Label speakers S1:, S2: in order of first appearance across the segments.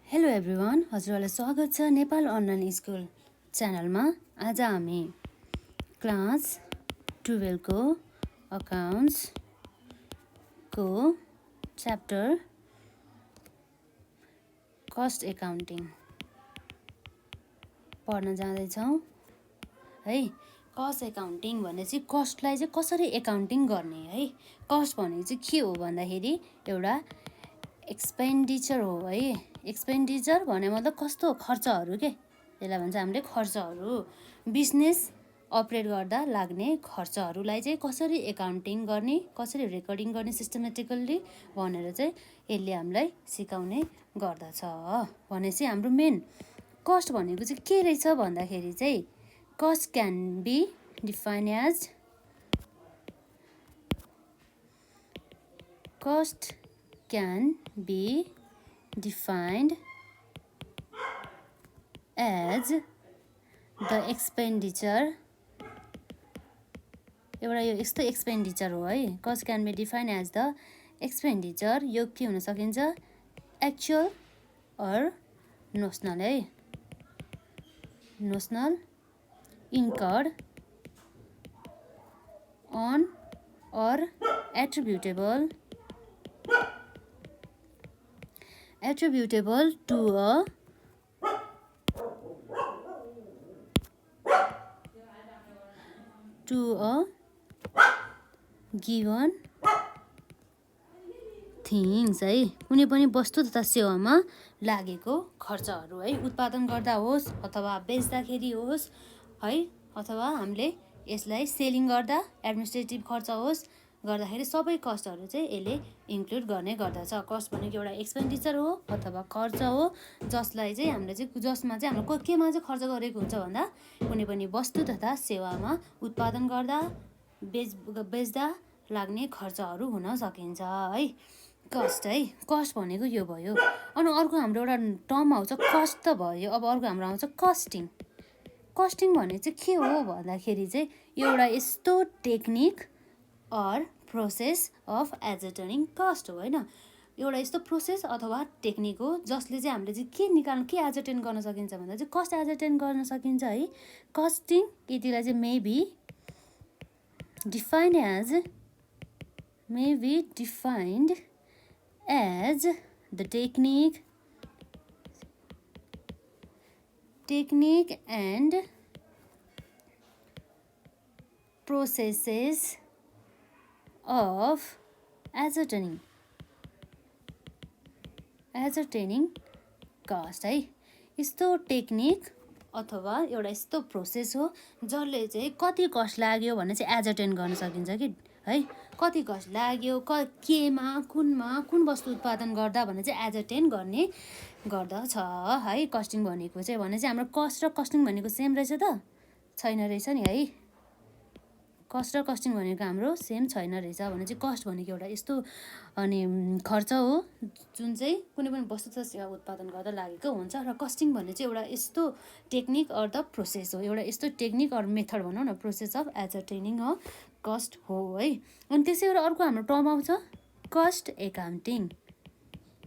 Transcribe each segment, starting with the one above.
S1: Hello everyone, हजुरहरूलाई स्वागत छ नेपाल अनलाइन स्कुल च्यानलमा। आज हामी क्लास 12 को अकाउन्ट्सको च्याप्टर कस्ट एकाउन्टिङ पढ्न जाँदैछौँ है। कस्ट एकाउन्टिङ भने चाहिँ कस्टलाई चाहिँ कसरी एकाउन्टिङ गर्ने है। कस्ट भनेको चाहिँ के हो भन्दाखेरि एउटा एक्सपेन्डिचर हो है। एक्सपेन्डिचर भने मतलब कस्तो खर्चहरू के, त्यसलाई भन्छ हामीले खर्चहरू। बिजनेस अपरेट गर्दा लाग्ने खर्चहरूलाई चाहिँ कसरी एकाउन्टिङ गर्ने, कसरी रेकर्डिङ गर्ने सिस्टमेटिकल्ली भनेर चाहिँ यसले हामीलाई सिकाउने गर्दछ। भनेपछि हाम्रो मेन कस्ट भनेको चाहिँ के रहेछ भन्दाखेरि चाहिँ cost can be define as cost can be defined as the expenditure, एउटा यो यस्तो एक्सपेन्डिचर हो है। Cost can be define as the expenditure, यो के हुन सकिन्छ एक्चुअल अर नोसनल है। Notional incurred on or attributable to a given things है। कुनै पनि वस्तु तथा सेवामा लागेको खर्चहरू है, उत्पादन गर्दा होस् अथवा बेच्दाखेरि होस् है, अथवा हामीले यसलाई सेलिङ गर्दा एडमिनिस्ट्रेटिभ खर्च होस् गर्दाखेरि सबै कस्टहरू चाहिँ यसले इन्क्लुड गर्ने गर्दछ। कस्ट भनेको एउटा एक्सपेन्डिचर हो अथवा खर्च हो जसलाई चाहिँ हामीले चाहिँ जसमा चाहिँ हाम्रो केमा चाहिँ खर्च गरेको हुन्छ भन्दा कुनै पनि वस्तु तथा सेवामा उत्पादन गर्दा बेच्दा लाग्ने खर्चहरू हुन सकिन्छ है। कस्ट है, कस्ट भनेको यो भयो। अनि अर्को हाम्रो एउटा टर्म आउँछ कस्ट त भयो। अब अर्को हाम्रो आउँछ कस्टिङ। कस्टिङ भने चाहिँ के हो भन्दाखेरि चाहिँ एउटा यस्तो technique or process of ascertaining cost हो होइन। एउटा यस्तो प्रोसेस अथवा टेक्निक हो जसले चाहिँ हामीले चाहिँ के निकाल्नु, के एजर्टेन गर्न सकिन्छ भन्दा चाहिँ कस्ट एजर्टेन गर्न सकिन्छ है। कस्टिङ यतिलाई चाहिँ may be defined as the technique and processes of ascertaining cost है। यस्तो टेक्निक अथवा एउटा यस्तो प्रोसेस हो जसले चाहिँ कति कस्ट लाग्यो भन्ने चाहिँ एजर्टेन गर्न सकिन्छ कि है। कति कस्ट लाग्यो, केमा कुन वस्तु उत्पादन गर्दा भन्ने चाहिँ एजर्टेन गर्ने गर्दछ है। कस्टिङ भनेको चाहिँ हाम्रो कस्ट र कस्टिङ भनेको सेम रहेछ त छैन रहेछ नि है। कस्ट र कस्टिङ भनेको हाम्रो सेम छैन रहेछ भने चाहिँ कस्ट भनेको एउटा यस्तो अनि खर्च हो जुन चाहिँ कुनै पनि वस्तु तथा सेवा उत्पादन गर्दा लागेको हुन्छ। र कस्टिङ भन्ने चाहिँ एउटा यस्तो टेक्निक अर द प्रोसेस हो, एउटा यस्तो टेक्निक अर मेथड भनौँ न, प्रोसेस अफ एजर्टेनिङ अ कस्ट हो है। अनि त्यसै गरी अर्को हाम्रो टर्म आउँछ कस्ट एकाउन्टिङ।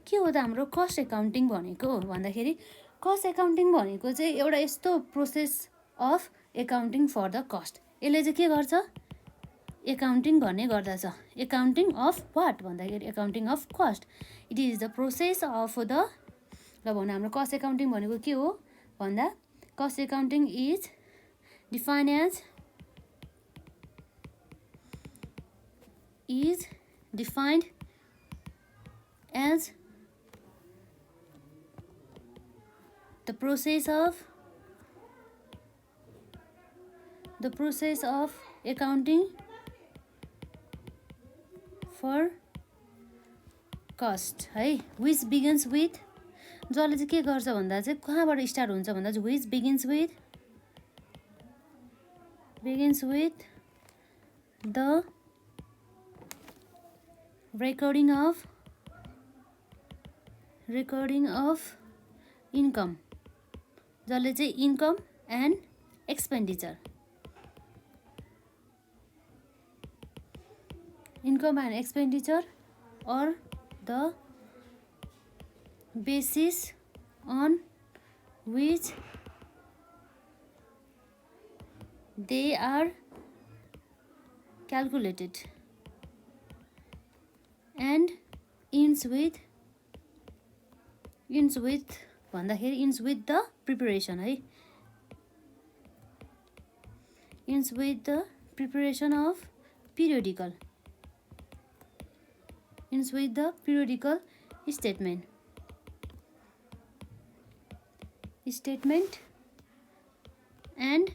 S1: के हो त हाम्रो कस्ट एकाउन्टिङ भनेको भन्दाखेरि कस्ट एकाउन्टिङ भनेको चाहिँ एउटा यस्तो process of accounting for the cost. यसले चाहिँ के गर्छ एकाउन्टिङ गर्ने गर्दछ। एकाउन्टिङ अफ वाट भन्दाखेरि accounting of cost. It is the process of the ल भन्नु हाम्रो कस्ट एकाउन्टिङ भनेको के हो भन्दा cost accounting is defined as the process of accounting for cost है। which begins with, जसले चाहिँ के गर्छ भन्दा चाहिँ कहाँबाट स्टार्ट हुन्छ भन्दा चाहिँ which begins with the recording of income, जसले चाहिँ income and expenditure or the basis on which they are calculated and ends with भन्दाखेरि ends with the preparation है, ends with the preparation of periodical, ends with the periodical statement and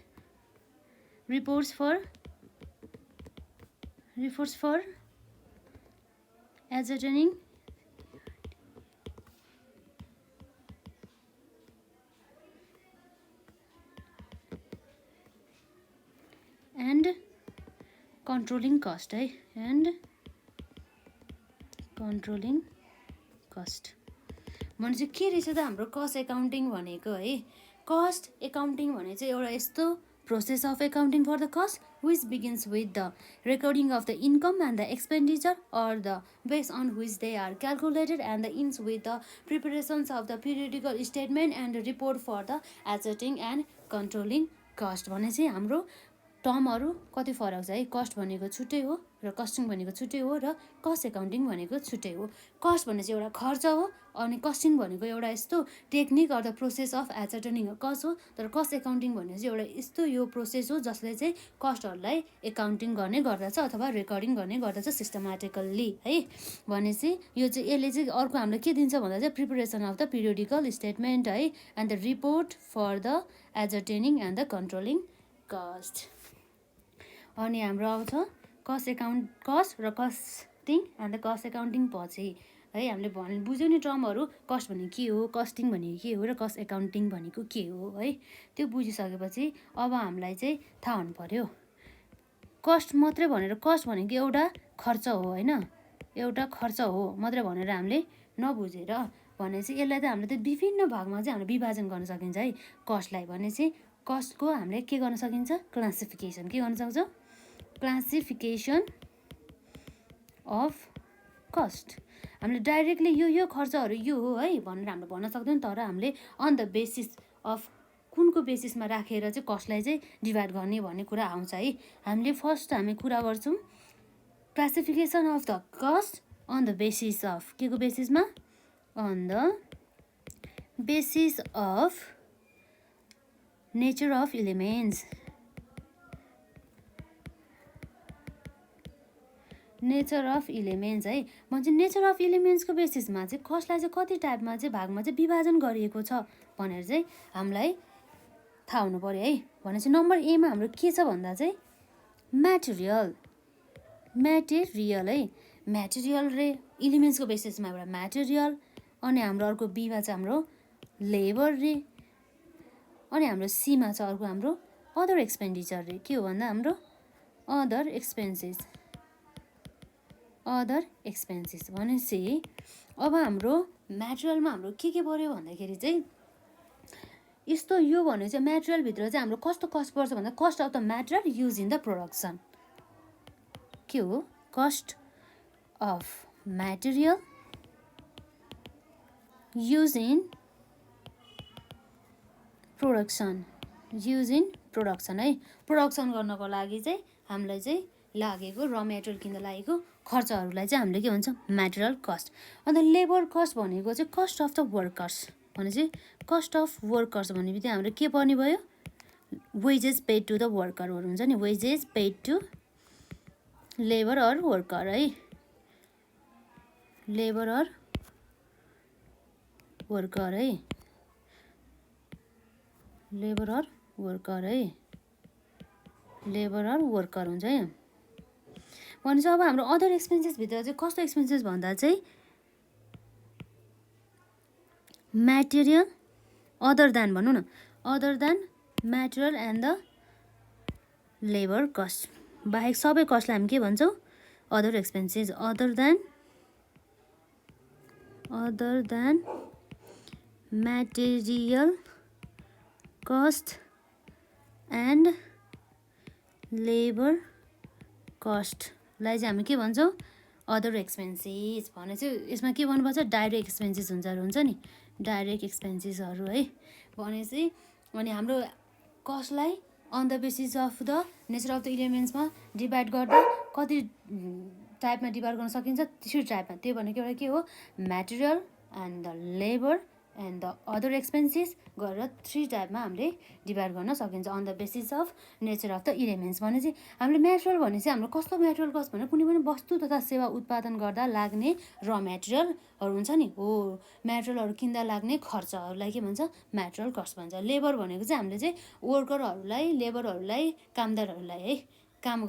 S1: reports for ascertaining and controlling cost है, and controlling cost भनेपछि के रहेछ त हाम्रो cost accounting भनेको है। कस्ट एकाउन्टिङ भने चाहिँ एउटा यस्तो process of accounting for the cost which begins with the recording of the income and the expenditure or the base on which they are calculated and the ends with the preparations of the periodical statement and report for the ascertaining and controlling cost भने चाहिँ हाम्रो टर्महरू कति फरक छ है। Cost भनेको छुट्टै हो र कस्टिङ भनेको छुट्टै हो र कस्ट एकाउन्टिङ भनेको छुट्टै हो। कस्ट भने चाहिँ एउटा खर्च हो अनि कस्टिङ भनेको एउटा यस्तो technique or the process of ascertaining cost हो। तर कस्ट एकाउन्टिङ भन्ने चाहिँ एउटा यस्तो यो प्रोसेस हो जसले चाहिँ कस्टहरूलाई एकाउन्टिङ गर्ने गर्दछ अथवा रेकर्डिङ गर्ने गर्दछ सिस्टमेटिकल्ली है। भनेपछि यो चाहिँ यसले चाहिँ अर्को हामीलाई के दिन्छ भन्दा चाहिँ preparation of the periodical statement है and the report for the ascertaining and the controlling cost. अनि हाम्रो आउँछ कस्ट र costing and the cost accounting पछि है। हामीले बुझ्यौँ नि टर्महरू, कस्ट भनेको के हो, कस्टिङ भनेको के हो र कस्ट एकाउन्टिङ भनेको के हो है। त्यो बुझिसकेपछि अब हामीलाई चाहिँ थाहा हुनु पर्यो कस्ट मात्रै भनेर, कस्ट भनेको एउटा खर्च हो होइन, एउटा खर्च हो मात्रै भनेर हामीले नबुझेर भने चाहिँ यसलाई त हामीले त विभिन्न भागमा चाहिँ हामीले विभाजन गर्न सकिन्छ है। कस्टलाई भने चाहिँ कस्टको हामीले के गर्न सकिन्छ, क्लासिफिकेसन के गर्न सक्छ, क्लासिफिकेसन अफ कस्ट। हामीले डाइरेक्टली यो खर्चहरू यो हो है भनेर हामीले भन्न सक्दैनौँ, तर हामीले अन द बेसिस अफ कुनको बेसिसमा राखेर चाहिँ कस्टलाई चाहिँ डिभाइड गर्ने भन्ने कुरा आउँछ है। हामीले फर्स्ट हामी कुरा गर्छौँ classification of the cost on the basis of के को बेसिसमा, on the basis of nature of elements, nature of elements है। भन्छ नेचर अफ इलिमेन्ट्सको बेसिसमा चाहिँ कस्टलाई चाहिँ कति टाइपमा चाहिँ भागमा चाहिँ विभाजन गरिएको छ भनेर चाहिँ हामीलाई थाहा हुनु पऱ्यो है। भनेपछि नम्बर एमा हाम्रो के छ भन्दा चाहिँ म्याटेरियल है, म्याटेरियल रे इलिमेन्ट्सको बेसिसमा एउटा म्याटेरियल, अनि हाम्रो अर्को बीमा छ हाम्रो लेबर रे, अनि हाम्रो सीमा छ अर्को हाम्रो अदर एक्सपेन्डिचर रे। के हो भन्दा हाम्रो अदर एक्सपेन्सेस भनेपछि अब हाम्रो म्याटेरियलमा हाम्रो के पऱ्यो भन्दाखेरि चाहिँ यस्तो यो भने चाहिँ म्याटेरियलभित्र चाहिँ हाम्रो कस्तो कस्ट पर्छ भन्दा cost of the material use in the production. के हो, cost of material use in production है। प्रोडक्सन गर्नको लागि चाहिँ हामीलाई चाहिँ लागेको र मेटेरियल किन्दा लागेको खर्चहरूलाई चाहिँ हामीले के भन्छ, म्याटेरियल कस्ट। अन्त लेबर कस्ट भनेको चाहिँ कस्ट अफ द वर्कर्स भने चाहिँ कस्ट अफ वर्कर्स भन्ने बित्तिकै हाम्रो के पर्ने भयो, वेजेस पेड टु द वर्करहरू हुन्छ नि, wages paid to labour or worker है, लेबर अर वर्कर है, लेबर अर वर्कर हुन्छ है। भनेपछि अब हाम्रो अदर एक्सपेन्सेसभित्र चाहिँ कस्तो एक्सपेन्सेस भन्दा चाहिँ म्याटेरियल अदर देन भनौँ न, other than material and the labour cost बाहेक सबै कस्टलाई हामी के भन्छौँ, other expenses, other than material cost and labour कस्टलाई चाहिँ हामी के भन्छौँ, अदर एक्सपेन्सेस भने चाहिँ यसमा के भन्नुपर्छ, डाइरेक्ट एक्सपेन्सेस हुन्छ नि, डाइरेक्ट एक्सपेन्सेसहरू है भनेपछि अनि हाम्रो कस्टलाई on the basis of the nature of the इलिमेन्ट्समा डिभाइड गर्दा कति टाइपमा डिभाइड गर्न सकिन्छ, 3 टाइपमा। त्यो भनेको एउटा के हो, material and the labour and the other expenses गरेर 3 टाइपमा हामीले डिभाइड गर्न सकिन्छ on the basis of nature of the elements. भने चाहिँ हामीले म्याटेरियल भने चाहिँ हाम्रो कस्तो म्याटेरियल कस्ट भने कुनै पनि वस्तु तथा सेवा उत्पादन गर्दा लाग्ने र म्याटेरियलहरू हुन्छ नि हो, म्याटेरियलहरू किन्दा लाग्ने खर्चहरूलाई के भन्छ, म्याटेरियल कस्ट भन्छ। लेबर भनेको चाहिँ हामीले चाहिँ वर्करहरूलाई, लेबरहरूलाई, कामदारहरूलाई है काम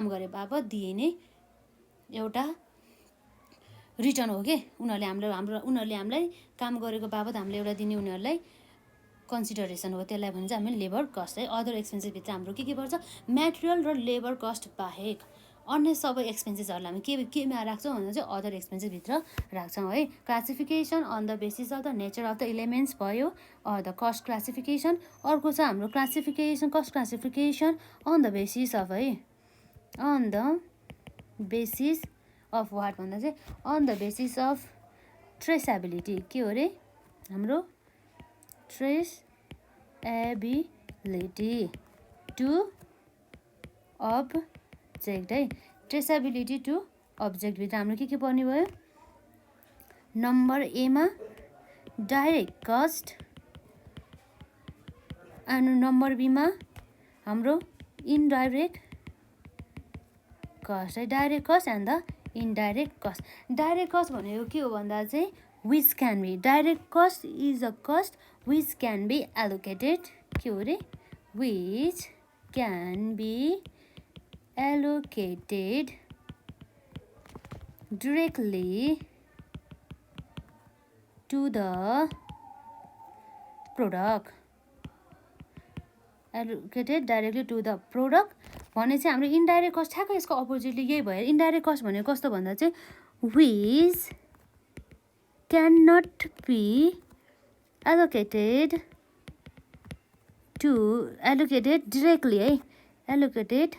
S1: गरे बापत दिइने एउटा रिटर्न हो कि उनीहरूले हामीलाई काम गरेको बापत हामीले एउटा दिने उनीहरूलाई कन्सिडरेसन हो, त्यसलाई भन्छ हामीले लेबर कस्ट है। अदर एक्सपेन्सेसभित्र हाम्रो के पर्छ, म्याटेरियल र लेबर कस्ट बाहेक अन्य सबै एक्सपेन्सेसहरूलाई हामी केमा राख्छौँ भन्दा चाहिँ अदर एक्सपेन्सेसभित्र राख्छौँ है। Classification on the basis of the nature of the elements भयो द कस्ट क्लासिफिकेसन। अर्को छ हाम्रो cost classification on the basis of है, on the basis of what भन्दा चाहिँ on the basis of traceability. के हो अरे हाम्रो ट्रेसेबिलिटी टु अब्जेक्ट है। ट्रेसेबिलिटी टु अब्जेक्टभित्र हाम्रो के पर्ने भयो, नम्बर एमा डाइरेक्ट कस्ट अनि नम्बर बीमा हाम्रो इनडाइरेक्ट कस्ट है। Direct cost and the indirect cost. Direct cost भनेको के हो भन्दा चाहिँ which can be, direct cost is a cost which can be allocated, के हो अरे which can be allocated directly to the product, allocated directly to the product भने चाहिँ हाम्रो इन्डाइरेक्ट कस्ट ठ्याक्कै यसको अपोजिटली यही भयो। इन्डाइरेक्ट कस्ट भनेको कस्तो भन्दा चाहिँ which cannot be allocated directly है, allocated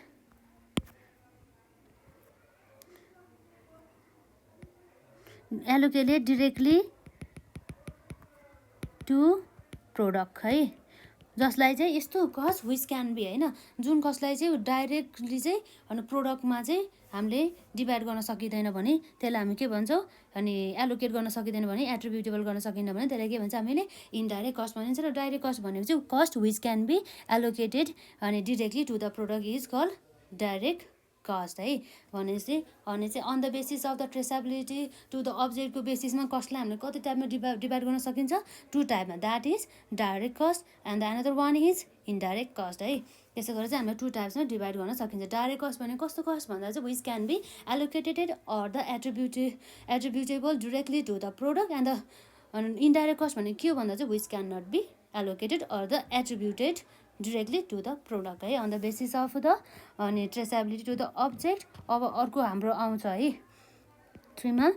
S1: directly to product है, जसलाई चाहिँ यस्तो कस्ट विच क्यान बी होइन, जुन कस्टलाई चाहिँ डाइरेक्टली चाहिँ अनि प्रोडक्टमा चाहिँ हामीले डिभाइड गर्न सकिँदैन भने त्यसलाई हामी के भन्छौँ, अनि एलोकेट गर्न सकिँदैन भने, एट्रिब्युटेबल गर्न सकिँदैन भने त्यसलाई के भन्छ हामीले इन्डाइरेक्ट कस्ट भनिन्छ। र डाइरेक्ट कस्ट भनेको चाहिँ cost which can be allocated अनि directly to the product is called direct cost है। भनेपछि on the basis of the traceability to the अब्जेक्टको बेसिसमा कस्टलाई हामीले कति टाइपमा डिभाइड गर्न सकिन्छ, 2 टाइपमा, that is direct cost and the another one is indirect cost है। त्यसो गरेर चाहिँ हामीले 2 टाइप्समा डिभाइड गर्न सकिन्छ। डाइरेक्ट कस्ट भनेको कस्तो कस्ट भन्दा चाहिँ which can be allocated or the attributable directly to the product and the indirect cost भनेको के हो भन्दा चाहिँ which can not be allocated or the attributed directly to the product है, on the basis of the अनि traceability to the object। अब अर्को हाम्रो आउँछ है 3 मा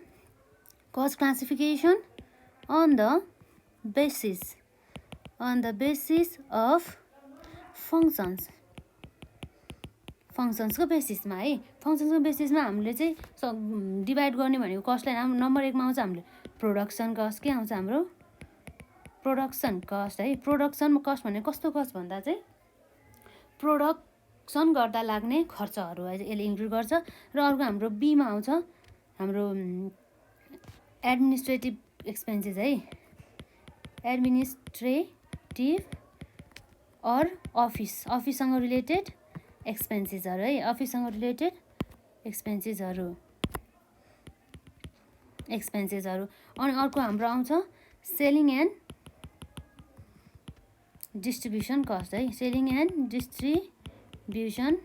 S1: cost classification on the basis of functions को बेसिसमा है। फङ्सन्सको बेसिसमा हामीले चाहिँ डिभाइड गर्ने भनेको कस्टलाई नम्बर 1 मा आउँछ हामीले प्रोडक्सन कस्ट, के आउँछ हाम्रो प्रोडक्सन कस्ट है। प्रोडक्सन कस्ट भनेको कस्तो कस्ट भन्दा चाहिँ प्रोडक्सन गर्दा लाग्ने खर्चहरू है यसले इन्क्लुड गर्छ। र अर्को हाम्रो बीमा आउँछ हाम्रो एडमिनिस्ट्रेटिभ एक्सपेन्सेस है, एडमिनिस्ट्रेटिभ अर अफिससँग रिलेटेड एक्सपेन्सेसहरू है, अफिससँग रिलेटेड एक्सपेन्सेसहरू। अनि अर्को हाम्रो आउँछ सेलिङ एन्ड डिस्ट्रिब्युसन कस्ट है, सेलिङ एन्ड डिस्ट्रिब्युसन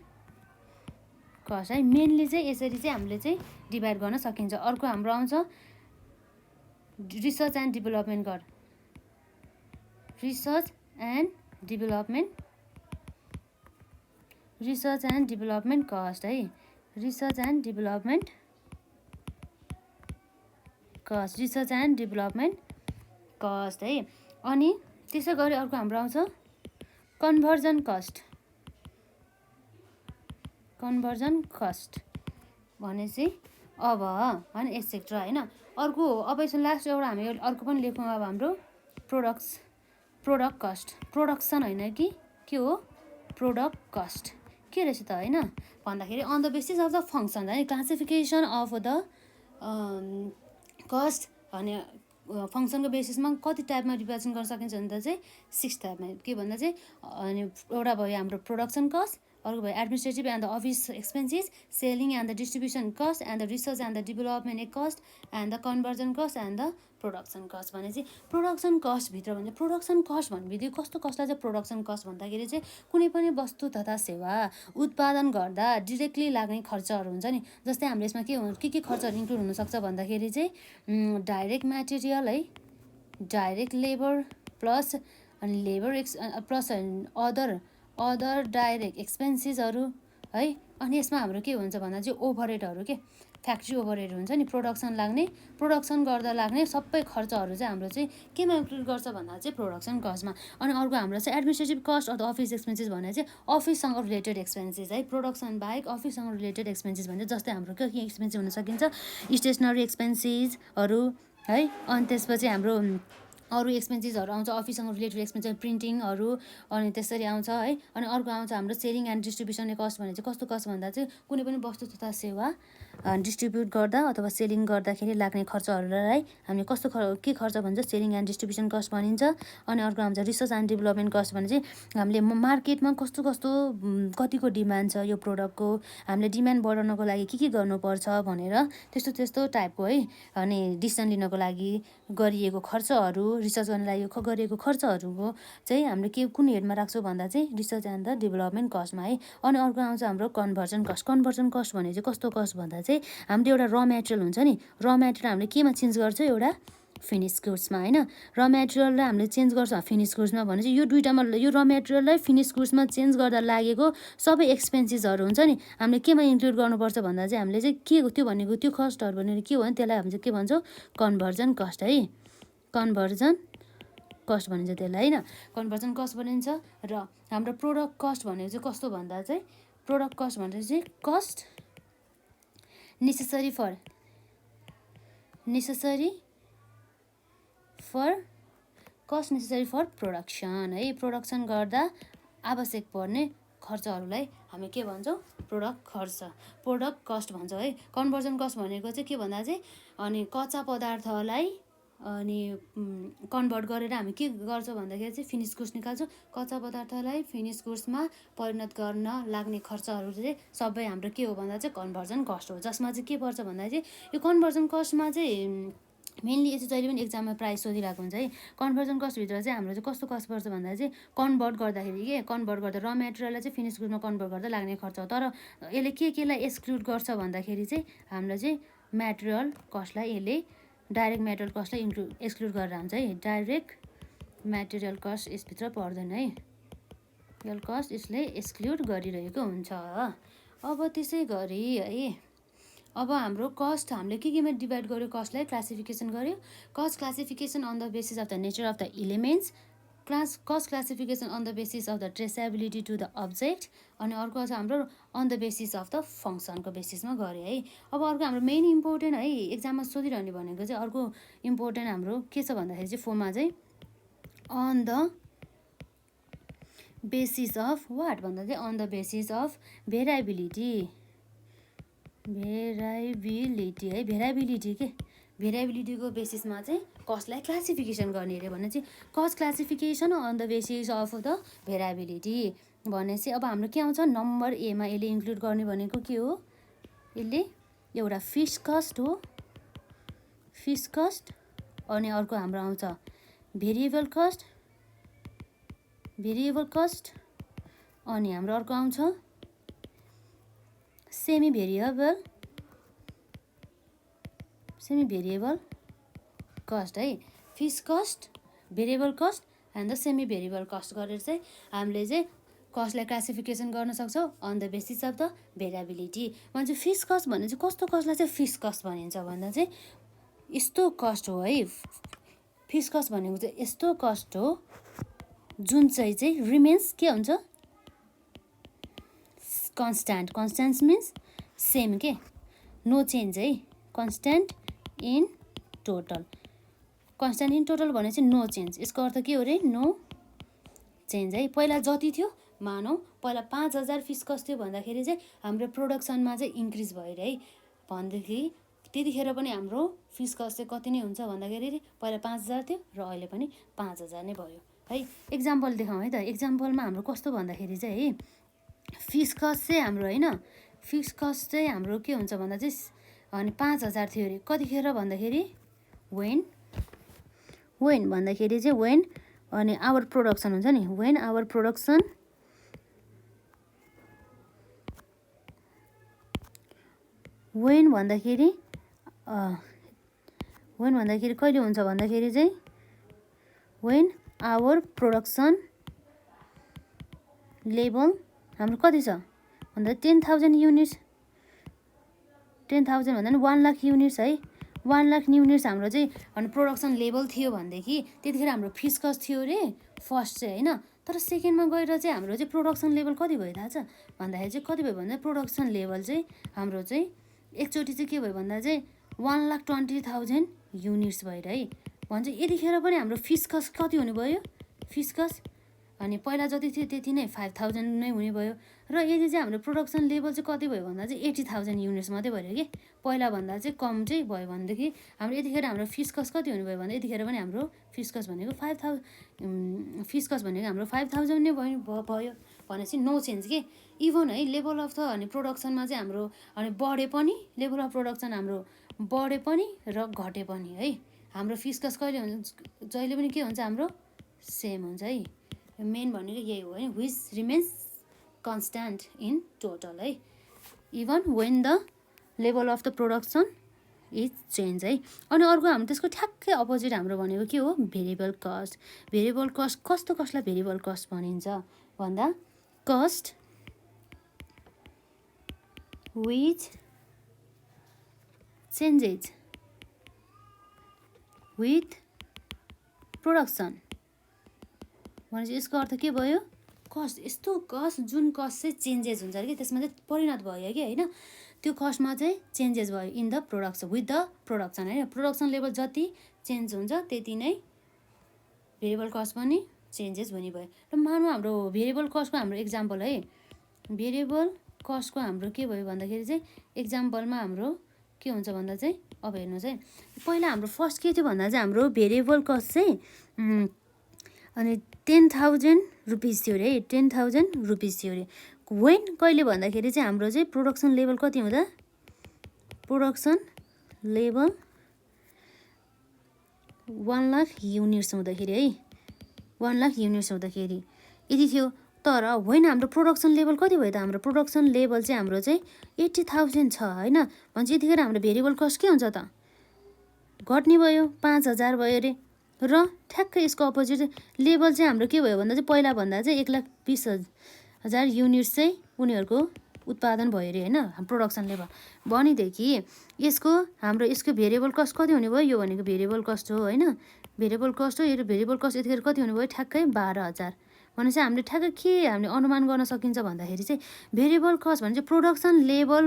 S1: कस्ट है। मेनली चाहिँ यसरी चाहिँ हामीले चाहिँ डिभाइड गर्न सकिन्छ। अर्को हाम्रो आउँछ research and development cost, research and development cost है, रिसर्च एन्ड डेभलपमेन्ट कस्ट है। अनि त्यसै गरी अर्को हाम्रो आउँछ कन्भर्जन कस्ट भने चाहिँ अब होइन एक्सेट्रा होइन। अर्को अब यसमा लास्ट एउटा हामी अर्को पनि लेखौँ अब हाम्रो प्रोडक्ट कस्ट, प्रोडक्सन होइन कि के हो प्रोडक्ट कस्ट के रहेछ त होइन भन्दाखेरि on the basis of the function है क्लासिफिकेसन अफ द कस्ट भने फङ्सनको बेसिसमा कति टाइपमा विभाजन गर्न सकिन्छ भन्दा चाहिँ 6 टाइपमा के भन्दा चाहिँ अनि एउटा भयो हाम्रो प्रोडक्सन कस्ट, अर्को भयो administrative and the office expenses, selling and the distribution cost and the research and the development cost and the conversion cost and the production cost भने चाहिँ प्रोडक्सन कस्टभित्र भने प्रोडक्सन कस्ट भन्ने कस्तो कस्टलाई चाहिँ प्रोडक्सन कस्ट भन्दाखेरि चाहिँ कुनै पनि वस्तु तथा सेवा उत्पादन गर्दा डिरेक्टली लाग्ने खर्चहरू हुन्छ नि, जस्तै हाम्रो यसमा के खर्चहरू इन्क्लुड हुनसक्छ भन्दाखेरि चाहिँ डाइरेक्ट म्याटेरियल है, डाइरेक्ट लेबर प्लस अनि लेबर प्लस अदर डाइरेक्ट एक्सपेन्सेसहरू है। अनि यसमा हाम्रो के हुन्छ भन्दा चाहिँ ओभरहेडहरू के फ्याक्ट्री ओभरहेड हुन्छ नि, प्रोडक्सन गर्दा लाग्ने सबै खर्चहरू चाहिँ हाम्रो चाहिँ केमा इन्क्लुड गर्छ भन्दा चाहिँ प्रोडक्सन कस्टमा। अनि अर्को हाम्रो चाहिँ administrative cost of the office expenses भने चाहिँ अफिससँग रिलेटेड एक्सपेन्सेस है, प्रोडक्सन बाहेक अफिससँग रिलेटेड एक्सपेन्सेस भन्छ। जस्तै हाम्रो के एक्सपेन्सेस हुन सकिन्छ स्टेसनरी एक्सपेन्सेसहरू है, अनि त्यसपछि हाम्रो अरू एक्सपेन्सेसहरू आउँछ अफिससँग रिलेटेड एक्सपेन्सेस प्रिन्टिङहरू, अनि त्यसरी आउँछ है। अनि अर्को आउँछ हाम्रो सेलिङ एन्ड डिस्ट्रिब्युसन कस्ट भने चाहिँ कस्तो कस्ट भन्दा चाहिँ कुनै पनि वस्तु तथा सेवा डिस्ट्रिब्युट गर्दा अथवा सेलिङ गर्दाखेरि लाग्ने खर्चहरूलाई हामीले के खर्च भन्छ सेलिङ एन्ड डिस्ट्रिब्युसन कस्ट भनिन्छ। अनि अर्को आउँछ रिसर्च एन्ड डेभलपमेन्ट कस्ट भने चाहिँ हामीले मार्केटमा कस्तो कतिको डिमान्ड छ यो प्रडक्टको, हामीले डिमान्ड बढाउनको लागि के गर्नुपर्छ भनेर त्यस्तो टाइपको है। अनि डिसिजन लिनको लागि गरिएको खर्चहरू, रिसर्च गर्नलाई गरिएको खर्चहरूको चाहिँ हामीले कुन हेडमा राख्छौँ भन्दा चाहिँ रिसर्च एन्ड द डेभलपमेन्ट कस्टमा है। अनि अर्को आउँछ हाम्रो कन्भर्जन कस्ट भने चाहिँ कस्तो कस्ट भन्दा चाहिँ हामीले एउटा र मेटेरियल हुन्छ नि, र मेटेरियल हामीले केमा चेन्ज गर्छौँ एउटा फिनिस गुड्समा होइन, र मेटेरियललाई हामीले चेन्ज गर्छौँ फिनिस गुड्समा भने चाहिँ यो दुइटामा यो र मेटेरियललाई फिनिस गुड्समा चेन्ज गर्दा लागेको सबै एक्सपेन्सेसहरू हुन्छ नि हामीले केमा इन्क्लुड गर्नुपर्छ भन्दा चाहिँ हामीले चाहिँ के त्यो भनेको त्यो कस्टहरू भनेर के हो भने त्यसलाई हामीले के भन्छौँ कन्भर्जन कस्ट है, कन्भर्जन कस्ट भनिन्छ त्यसलाई होइन, कन्भर्जन कस्ट भनिन्छ। र हाम्रो प्रोडक्ट कस्ट भनेको चाहिँ कस्तो भन्दा चाहिँ प्रोडक्ट कस्ट भनेर चाहिँ कस्ट नेसेसरी फर प्रोडक्सन है, प्रोडक्सन गर्दा आवश्यक पर्ने खर्चहरूलाई हामी के भन्छौँ प्रोडक्ट कस्ट भन्छौँ है। कन्भर्जन कस्ट भनेको चाहिँ के भन्दा चाहिँ अनि कच्चा पदार्थलाई अनि कन्भर्ट गरेर हामी के गर्छौँ भन्दाखेरि चाहिँ फिनिस गुड्स निकाल्छौँ, कच्चा पदार्थलाई फिनिस गुड्समा परिणत गर्न लाग्ने खर्चहरू चाहिँ सबै हाम्रो के हो भन्दा चाहिँ कन्भर्जन कस्ट हो। जसमा चाहिँ के पर्छ भन्दा चाहिँ यो कन्भर्जन कस्टमा चाहिँ मेनली यसो जहिले पनि एक्जाममा प्राइस सोधिरहेको हुन्छ है। कन्भर्जन कस्टभित्र चाहिँ हाम्रो चाहिँ कस्तो कस्ट पर्छ भन्दा चाहिँ कन्भर्ट गर्दाखेरि कन्भर्ट गर्दा र मेटेरियललाई चाहिँ फिनिस गुड्समा कन्भर्ट गर्दा लाग्ने खर्च हो। तर यसले केलाई एक्सक्लुड गर्छ भन्दाखेरि चाहिँ हामीलाई चाहिँ मेटेरियल कस्टलाई यसले डाइरेक्ट मेटेरियल कस्टलाई एक्सक्लुड गरेर हुन्छ है। डाइरेक्ट मेटेरियल कस्ट यसभित्र पर्दैन है, मेटेरियल कस्ट यसले एक्सक्लुड गरिरहेको हुन्छ। अब त्यसै गरी है अब हाम्रो कस्ट हामीले केमा डिभाइड गर्यो, कस्टलाई क्लासिफिकेसन गर्यो, cost classification on the basis of the nature of the elements, cost classification on the basis of the traceability to the object, अनि अर्को छ हाम्रो on the basis of the फङ्सनको बेसिसमा गऱ्यो है। अब अर्को हाम्रो मेन इम्पोर्टेन्ट है एक्जाममा सोधिरहने भनेको चाहिँ अर्को इम्पोर्टेन्ट हाम्रो के छ भन्दाखेरि चाहिँ फोरमा चाहिँ on the basis of what भन्दा चाहिँ on the basis of variability है, भेराइबिलिटीको बेसिसमा चाहिँ कस्टलाई क्लासिफिकेसन गर्ने अरे भने चाहिँ cost classification on the basis of the variability भने चाहिँ अब हाम्रो के आउँछ नम्बर एमा यसले इन्क्लुड गर्ने भनेको के हो, यसले एउटा फिक्स कस्ट हो, फिक्स कस्ट। अनि अर्को हाम्रो आउँछ भेरिएबल कस्ट, अनि हाम्रो अर्को आउँछ सेमी भेरिएबल कस्ट है। Fix cost, variable cost and the semi variable cost गरेर चाहिँ हामीले चाहिँ कस्टलाई क्लासिफिकेसन गर्न सक्छौँ on the basis of the variability. भने चाहिँ फिक्स कस्ट भने चाहिँ कस्तो कस्टलाई चाहिँ फिक्स कस्ट भनिन्छ भन्दा चाहिँ यस्तो कस्ट हो है, फिक्स कस्ट भनेको चाहिँ यस्तो कस्ट हो जुन चाहिँ रिमेन्स के हुन्छ कन्स्ट्यान्ट मिन्स सेम के नो चेन्ज है, constant in total. Constant in total भने चाहिँ नो चेन्ज, यसको अर्थ के हो रे, नो चेन्ज है। पहिला जति थियो मानौँ पहिला 5000 फिक्स कस्ट थियो भन्दाखेरि चाहिँ हाम्रो प्रोडक्सनमा चाहिँ इन्क्रिज भयो है भनेदेखि त्यतिखेर पनि हाम्रो फिक्स कस्ट चाहिँ कति नै हुन्छ भन्दाखेरि पहिला 5000 थियो र अहिले पनि 5000 नै भयो है। एक्जाम्पल देखाउँ है त। एक्जाम्पलमा हाम्रो कस्तो भन्दाखेरि चाहिँ है फिक्स कस्ट चाहिँ हाम्रो होइन, फिक्स कस्ट चाहिँ हाम्रो के हुन्छ भन्दा चाहिँ अनि 5000 थियो अरे कतिखेर भन्दाखेरि वेन भन्दाखेरि चाहिँ वेन अनि आवर प्रोडक्सन हुन्छ नि, वेन आवर प्रोडक्सन वेन भन्दाखेरि कहिले हुन्छ भन्दाखेरि चाहिँ वेन आवर प्रोडक्सन लेभल हाम्रो कति छ भन्दा 10,000 युनिट्स, 10,000 भन्दा नि 1 लाख युनिट्स है। 1 लाख युनिट्स हाम्रो चाहिँ अनि प्रोडक्सन लेभल थियो भनेदेखि त्यतिखेर हाम्रो फिक्स कस्ट थियो अरे फर्स्ट चाहिँ होइन। तर सेकेन्डमा गएर चाहिँ हाम्रो चाहिँ प्रोडक्सन लेभल कति भयो थाहा छ भन्दाखेरि चाहिँ कति भयो भन्दा प्रोडक्सन लेभल चाहिँ हाम्रो चाहिँ एकचोटि चाहिँ के भयो भन्दा चाहिँ 1,20,000 युनिट्स भयो है भन्छ। यतिखेर पनि हाम्रो फिक्स कस्ट कति हुने भयो, फिक्स कस्ट अनि पहिला जति थियो त्यति नै 5,000 नै हुने भयो र यदि चाहिँ हाम्रो प्रोडक्सन लेभल चाहिँ कति भयो भन्दा चाहिँ 80,000 युनिट्स मात्रै भयो कि पहिला भन्दा चाहिँ कम चाहिँ भयो भनेदेखि हाम्रो यतिखेर हाम्रो फिक्स कस्ट कति हुने भयो भन्दा यतिखेर पनि हाम्रो फिक्स कस्ट भनेको 5,000 नै भयो भनेपछि नो चेन्ज के। इभन है लेभल अफ द अनि प्रोडक्सनमा चाहिँ हाम्रो अनि बढे पनि लेभल अफ प्रोडक्सन हाम्रो बढे पनि र घटे पनि है हाम्रो फिक्स कस्ट कहिले हुन्छ जहिले पनि के हुन्छ हाम्रो सेम हुन्छ है। मेन भनेको यही हो है, which remains constant in total है even when the level of the production is change है। अनि अर्को हाम्रो त्यसको ठ्याक्कै अपोजिट हाम्रो भनेको के हो, भेरिएबल कस्ट। भेरिएबल कस्ट कस्तो कस्टलाई भेरिएबल कस्ट भनिन्छ भन्दा cost which changes with production भनेपछि यसको अर्थ के भयो, कस्ट यस्तो कस्ट जुन कस्ट चाहिँ चेन्जेस हुन्छ कि त्यसमा चाहिँ परिणत भयो कि होइन, त्यो कस्टमा चाहिँ चेन्जेस भयो in the production with the production होइन। प्रोडक्सन लेभल जति चेन्ज हुन्छ त्यति नै भेरिएबल कस्ट पनि चेन्जेस हुने भयो। र मानौँ हाम्रो भेरिएबल कस्टको हाम्रो इक्जाम्पल है, भेरिएबल कस्टको हाम्रो के भयो भन्दाखेरि चाहिँ इक्जाम्पलमा हाम्रो के हुन्छ भन्दा चाहिँ अब हेर्नुहोस् है पहिला हाम्रो फर्स्ट के थियो भन्दा चाहिँ हाम्रो भेरिएबल कस्ट चाहिँ अनि 10,000 रुपिस थियो अरे 10,000 रुपिस थियो अरे वेन कहिले भन्दाखेरि चाहिँ हाम्रो चाहिँ प्रोडक्सन लेभल कति हुँदा, प्रोडक्सन लेभल 1 लाख युनिट्स हुँदाखेरि है 1 लाख युनिट्स हुँदाखेरि यति थियो। तर होइन हाम्रो प्रोडक्सन लेभल कति भयो त, हाम्रो प्रोडक्सन लेभल चाहिँ हाम्रो चाहिँ 80,000 छ होइन भन्छ। यतिखेर हाम्रो भेरिएबल कस्ट के हुन्छ त, घट्ने भयो 5,000 भयो अरे र ठ्याक्कै यसको अपोजिट लेभल चाहिँ हाम्रो के भयो भन्दा चाहिँ पहिला भन्दा चाहिँ 1,20,000 युनिट्स चाहिँ उनीहरूको उत्पादन भयो अरे होइन प्रोडक्सन लेभल भनेदेखि यसको हाम्रो यसको भेरिएबल कस्ट कति हुने भयो, यो भनेको भेरिएबल कस्ट हो होइन, भेरिएबल कस्ट हो। यो भेरिएबल कस्ट यतिखेर कति हुने भयो ठ्याक्कै 12,000 भनेपछि हामीले ठ्याक्कै के हामीले अनुमान गर्न सकिन्छ भन्दाखेरि चाहिँ भेरिएबल कस्ट भने चाहिँ प्रोडक्सन लेभल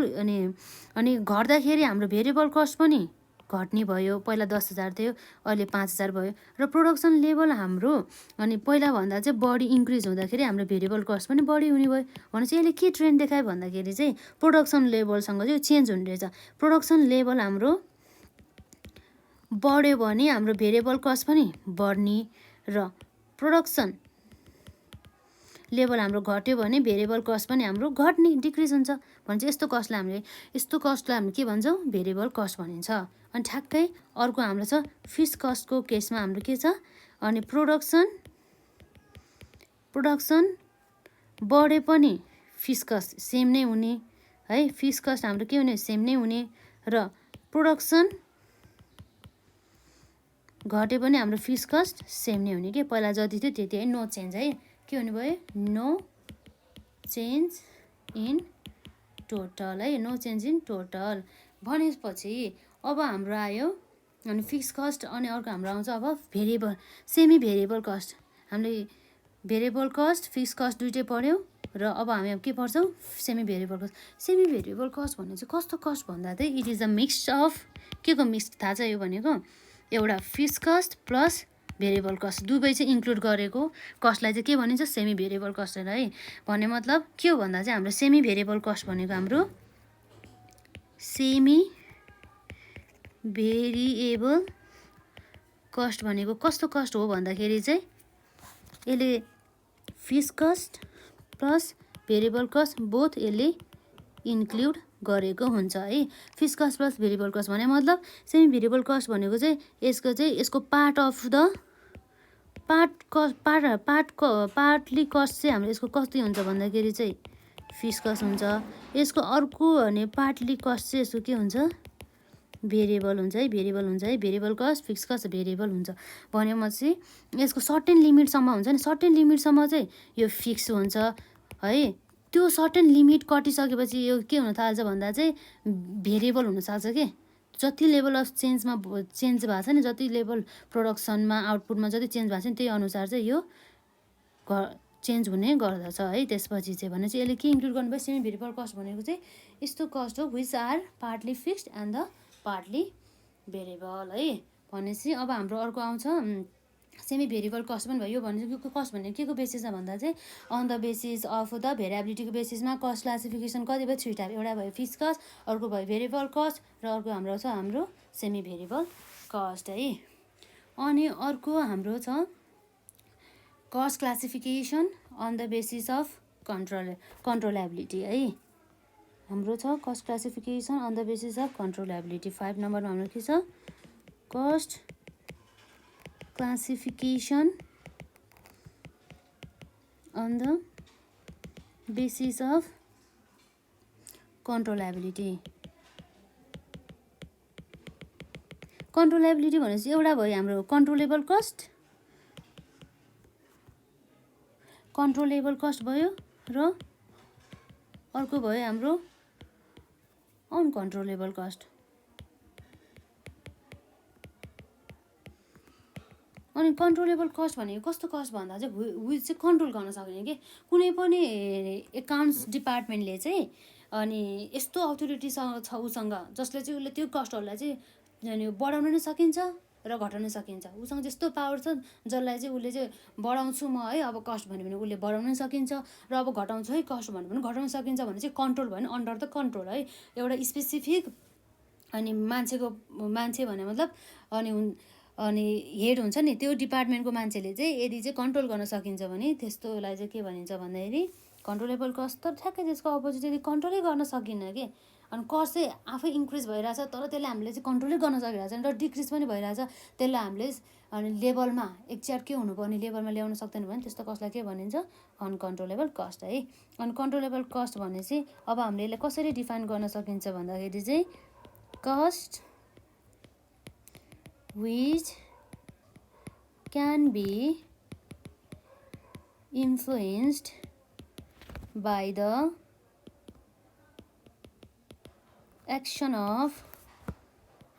S1: अनि घट्दाखेरि हाम्रो भेरिएबल कस्ट पनि घट्ने भयो। पहिला 10,000 थियो अहिले 5,000 भयो र प्रोडक्सन लेभल हाम्रो अनि पहिला भन्दा चाहिँ बढी इन्क्रिज हुँदाखेरि हाम्रो भेरिएबल कस्ट पनि बढी हुने भयो भनेपछि यसले के ट्रेन्ड देखायो भन्दाखेरि चाहिँ प्रोडक्सन लेभलसँग चाहिँ चेन्ज हुने रहेछ। प्रोडक्सन लेभल हाम्रो बढ्यो भने हाम्रो भेरिएबल कस्ट पनि बढ्ने र प्रोडक्सन लेभल हाम्रो घट्यो भने भेरिएबल कस्ट पनि हाम्रो घट्ने डिक्रिज हुन्छ भन्छ। यस्तो कस्टलाई हामी के भन्छौँ, भेरिएबल कस्ट भनिन्छ। अनि ठ्याक्कै अर्को हाम्रो छ फिक्स कस्टको केसमा हाम्रो के छ अनि प्रोडक्सन बढे पनि फिक्स कस्ट सेम नै हुने है, फिक्स कस्ट हाम्रो के हुने सेम नै हुने र प्रोडक्सन घटे पनि हाम्रो फिक्स कस्ट सेम नै हुने कि पहिला जति थियो त्यति है, नो चेन्ज है। के हुने भयो, नो चेन्ज इन टोटल है, नो चेन्ज इन टोटल भनेपछि अब हाम्रो आयो अनि फिक्स कस्ट अनि अर्को हाम्रो आउँछ अब भेरिएबल सेमी भेरिएबल कस्ट। हामीले भेरिएबल कस्ट फिक्स कस्ट दुइटै पढ्यौँ र अब हामी अब के पढ्छौँ, semi variable cost. Semi variable cost भन्ने चाहिँ कस्तो कस्ट भन्दा चाहिँ it is a mix of के को मिक्स थाहा छ यो भनेको एउटा fix cost plus variable cost दुवै चाहिँ इन्क्लुड गरेको कस्टलाई चाहिँ के भनिन्छ सेमी भेरिएबल कस्ट है। भन्ने मतलब के हो भन्दा चाहिँ हाम्रो सेमी भेरिएबल कस्ट भनेको हाम्रो सेमी भेरिएबल कस्ट भनेको कस्तो कस्ट हो भन्दाखेरि चाहिँ यसले fix cost plus variable cost both यसले इन्क्लुड गरेको हुन्छ है। Fix cost plus variable cost भने मतलब सेमी भेरिएबल कस्ट भनेको चाहिँ यसको part of the partly cost चाहिँ हाम्रो यसको कति हुन्छ भन्दाखेरि चाहिँ फिक्स कस्ट हुन्छ। यसको अर्को भने पार्टली कस्ट चाहिँ यसको के हुन्छ भेरिएबल हुन्छ है। Variable cost fix cost variable हुन्छ भनेपछि यसको सर्टेन लिमिटसम्म हुन्छ नि, सर्टेन लिमिटसम्म चाहिँ यो फिक्स हुन्छ है। त्यो सर्टेन लिमिट कटिसकेपछि यो के हुन थाल्छ भन्दा चाहिँ भेरिएबल हुनसक्छ के। जति लेभल अफ चेन्ज भएको छ नि, जति लेभल प्रोडक्सनमा आउटपुटमा जति चेन्ज भएको छ नि त्यही अनुसार चाहिँ यो चेन्ज हुने गर्दछ है। त्यसपछि चाहिँ भने चाहिँ यसले के इन्क्लुड गर्नुभयो सेमी भेरिएबल कस्ट भनेको चाहिँ यस्तो कस्ट हो which are partly fixed and the partly variable है। भनेपछि अब हाम्रो अर्को आउँछ सेमी भेरिएबल कस्ट पनि भयो। भनेको कस्ट भनेको के को बेसिसमा भन्दा चाहिँ on the basis of the भेरिएबिलिटीको बेसिसमा कस्ट क्लासिफिकेसन कति भयो 3 टाइप। एउटा भयो फिक्स कस्ट, अर्को भयो भेरिएबल कस्ट र अर्को हाम्रो छ हाम्रो सेमी भेरिएबल कस्ट है। अनि अर्को हाम्रो छ cost classification on the basis of controllability है। हाम्रो छ cost classification on the basis of controllability. 5 नम्बरमा हाम्रो के छ cost classification on the basis of controllability। Controllability भनेपछि एउटा भयो हाम्रो कन्ट्रोलेबल कस्ट भयो र अर्को भयो हाम्रो अनकन्ट्रोलेबल कस्ट। अनि कन्ट्रोलेबल कस्ट भनेको कस्तो कस्ट भन्दा चाहिँ विच चाहिँ कन्ट्रोल गर्न सक्ने कि कुनै पनि एकाउन्ट्स डिपार्टमेन्टले चाहिँ अनि यस्तो अथोरिटीसँग छ उसँग जसले चाहिँ उसले त्यो कस्टहरूलाई चाहिँ बढाउन नै सकिन्छ र घटाउन सकिन्छ। उसँग त्यस्तो पावर छ जसलाई चाहिँ उसले चाहिँ बढाउँछु म है अब कस्ट भन्यो भने उसले बढाउन सकिन्छ र अब घटाउँछु है कस्ट भन्यो भने घटाउन सकिन्छ भने चाहिँ कन्ट्रोल भयो नि अन्डर द कन्ट्रोल है। एउटा स्पेसिफिक अनि मान्छे भने मतलब अनि हेड हुन्छ नि त्यो डिपार्टमेन्टको मान्छेले चाहिँ यदि चाहिँ कन्ट्रोल गर्न सकिन्छ भने त्यस्तोलाई चाहिँ के भनिन्छ भन्दाखेरि कन्ट्रोलेबल कस्ट। तर ठ्याक्कै त्यसको अपोजिट यदि कन्ट्रोलै गर्न सकिन्न कि अनि कस्ट चाहिँ आफै इन्क्रिज भइरहेछ तर त्यसले हामीले चाहिँ कन्ट्रोलै गर्न सकिरहेको छैन र डिक्रिज पनि भइरहेछ। त्यसलाई हामीले अनि लेभलमा एक्ज्याक्ट के हुनुपर्ने लेभलमा ल्याउन सक्दैन भने त्यस्तो कस्टलाई के भनिन्छ अनकन्ट्रोलेबल कस्ट है। अनकन्ट्रोलेबल कस्ट भनेपछि अब हामीले यसलाई कसरी डिफाइन गर्न सकिन्छ भन्दाखेरि चाहिँ cost which can be influenced by the action of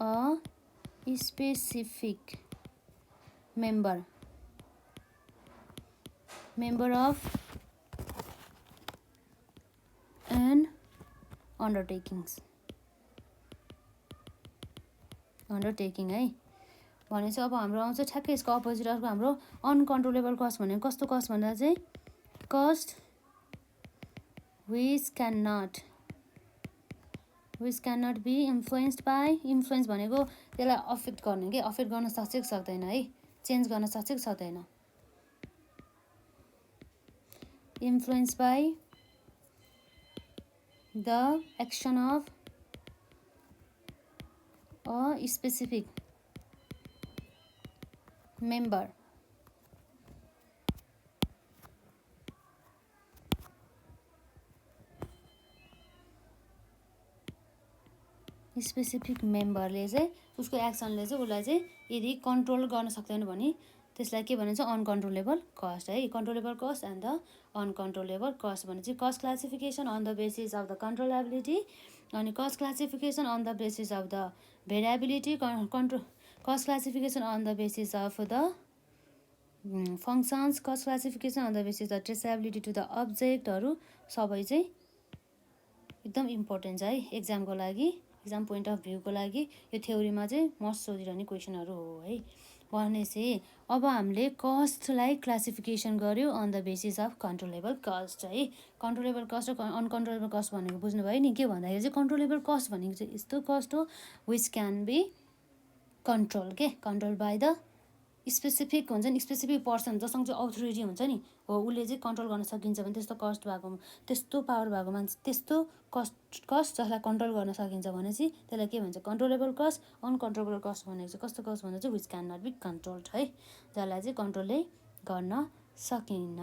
S1: a specific member of an undertaking है। भनेपछि अब हाम्रो आउँछ ठ्याक्कै यसको अपोजिट अर्को हाम्रो अनकन्ट्रोलेबल कस्ट भनेको कस्तो कस्ट भन्दा चाहिँ cost which can not be influenced by. Influence भनेको त्यसलाई अफेक्ट गर्ने कि अफेक्ट गर्न सक्छ कि सक्दैन है, चेन्ज गर्न सक्छ कि सक्दैन। Influence by the action of a specific member specific मेम्बरले चाहिँ उसको एक्सनले चाहिँ उसलाई चाहिँ यदि कन्ट्रोल गर्न सक्दैन भने त्यसलाई के भनिन्छ अनकन्ट्रोलेबल कस्ट है। Controllable cost and the uncontrollable cost भनेपछि cost classification on the basis of the controllability अनि cost classification on the basis of the variability cost classification on the basis of the functions cost classification on the basis the traceability to the अब्जेक्टहरू सबै चाहिँ एकदम important छ है एक्जामको लागि। Exam point of भ्यूको लागि यो थ्योरीमा चाहिँ मस्ट सोधिरहने क्वेसनहरू हो है। भनेपछि अब हामीले कस्टलाई क्लासिफिकेसन गर्यो on the basis of controllable cost है। कन्ट्रोलेबल कस्ट र अनकन्ट्रोलेबल कस्ट भनेको बुझ्नुभयो नि। के भन्दाखेरि चाहिँ कन्ट्रोलेबल कस्ट भनेको चाहिँ यस्तो कस्ट हो which can be control control by the specific हुन्छ नि, स्पेसिफिक पर्सन जसँग चाहिँ अथोरिटी हुन्छ नि हो, उसले चाहिँ कन्ट्रोल गर्न सकिन्छ भने त्यस्तो कस्ट भएको, त्यस्तो पावर भएको मान्छे, त्यस्तो कस्ट जसलाई कन्ट्रोल गर्न सकिन्छ भनेपछि त्यसलाई के भन्छ कन्ट्रोलेबल कस्ट। अनकन्ट्रोलेबल कस्ट भनेको चाहिँ कस्तो कस्ट भन्दा चाहिँ which can not be controlled है, जसलाई चाहिँ कन्ट्रोलै गर्न सकिन्न।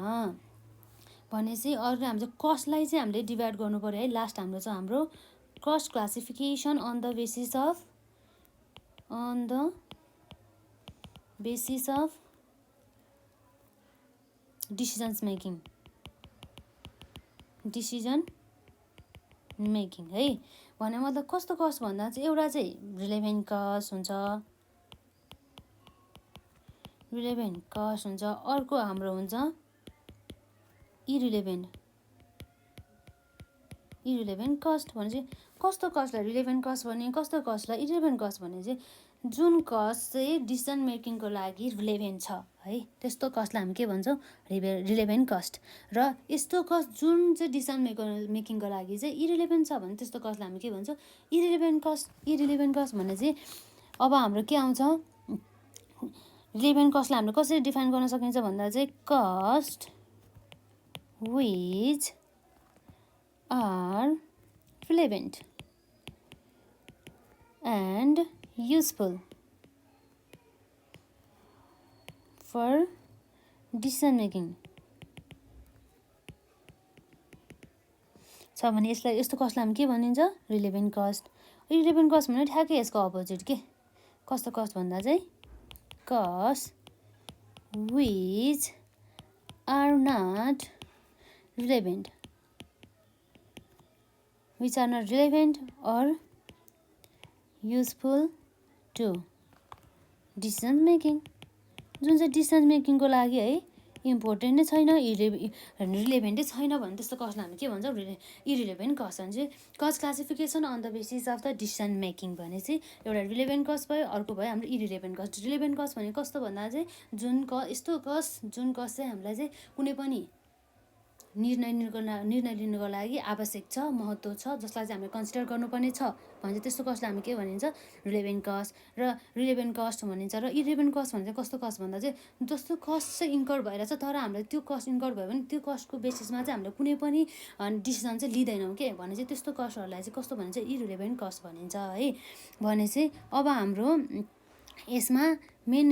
S1: भनेपछि अर्को हाम्रो चाहिँ कस्टलाई चाहिँ हामीले डिभाइड गर्नु पऱ्यो है। लास्ट हाम्रो चाहिँ हाम्रो cost classification on the basis of decision making है। भने मतलब कस्तो कस्ट भन्दा चाहिँ एउटा चाहिँ रिलेभेन्ट कस्ट हुन्छ, अर्को हाम्रो हुन्छ इरिलेभेन्ट कस्ट भने चाहिँ कस्तो कस्टलाई रिलेभेन्ट कस्ट भने, कस्तो कस्टलाई इरिलेभेन्ट कस्ट भने चाहिँ जुन कस्ट चाहिँ डिसिजन मेकिङको लागि रिलेभेन्ट छ है, त्यस्तो कस्टलाई हामी के भन्छौँ रिलेभेन्ट कस्ट। र यस्तो कस्ट जुन चाहिँ डिसिजन मेकिङको लागि चाहिँ इरिलेभेन्ट छ भने त्यस्तो कस्टलाई हामी के भन्छौँ इरिलेभेन्ट कस्ट भने चाहिँ अब हाम्रो के आउँछ रिलेभेन्ट कस्टलाई हामीले कसरी डिफाइन गर्न सकिन्छ भन्दा चाहिँ cost which are relevant and useful for decision making छ भने यसलाई यस्तो कस्टलाई हामी के भनिन्छ रिलेभेन्ट कस्ट। इरिलेभेन्ट कस्ट भने ठ्याक्कै यसको अपोजिट कस्तो कस्ट भन्दा चाहिँ cost which are not relevant which are not relevant or useful to decision making, जुन चाहिँ डिसिजन मेकिङको लागि है इम्पोर्टेन्ट नै छैन, रिलेभेन्टै छैन भने त्यस्तो कस्टलाई हामी के भन्छौँ इरिलेभेन्ट कस्ट भन्छ। Cost classification on the basis of the decision making भने चाहिँ एउटा रिलेभेन्ट कस्ट भयो, अर्को भयो हाम्रो इरिलेभेन्ट कस्ट। रिलेभेन्ट कस्ट भने कस्तो भन्दा चाहिँ जुन कस्ट चाहिँ हामीलाई चाहिँ कुनै पनि निर्णय लिनुको लागि आवश्यक छ, महत्त्व छ, जसलाई चाहिँ हामीले कन्सिडर गर्नुपर्ने छ भने चाहिँ त्यस्तो कस्टलाई हामी के भनिन्छ रिलेभेन्ट कस्ट। र रिलेभेन्ट कस्ट भनिन्छ। र इरिलेभेन्ट कस्ट भने चाहिँ कस्तो कस्ट भन्दा चाहिँ जस्तो कस्ट चाहिँ इन्कर भइरहेछ तर हामीले त्यो कस्ट इन्कर भयो भने त्यो कस्टको बेसिसमा चाहिँ हामीले कुनै पनि डिसिजन चाहिँ लिँदैनौँ भने चाहिँ त्यस्तो कस्टहरूलाई चाहिँ कस्तो भनिन्छ इरिलेभेन्ट कस्ट भनिन्छ है। भने चाहिँ अब हाम्रो यसमा मेन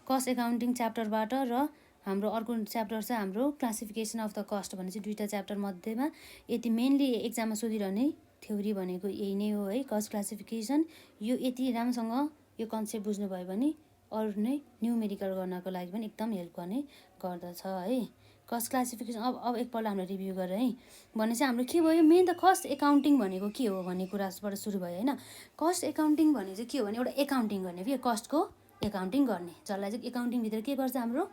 S1: कस्ट एकाउन्टिङ च्याप्टरबाट र हाम्रो अर्को च्याप्टर चाहिँ हाम्रो क्लासिफिकेसन अफ द कस्ट भने चाहिँ दुईवटा च्याप्टर मध्येमा यति मेनली एक्जाममा सोधिरहने थ्योरी भनेको यही नै हो है कस्ट क्लासिफिकेसन। यो यति राम्रोसँग यो कन्सेप्ट बुझ्नुभयो भने अरू नै न्युमेरिकल गर्नको लागि पनि एकदम हेल्प गर्ने गर्दछ है। कस्ट क्लासिफिकेसन अब एकपल्ट हामीले रिभ्यू गरेर है भने चाहिँ हाम्रो के भयो मेन त कस्ट एकाउन्टिङ भनेको के हो भन्ने कुराबाट सुरु भयो होइन। कस्ट एकाउन्टिङ भने चाहिँ के हो भने एउटा एकाउन्टिङ गर्ने के कस्टको एकाउन्टिङ गर्ने, जसलाई चाहिँ एकाउन्टिङभित्र के गर्छ हाम्रो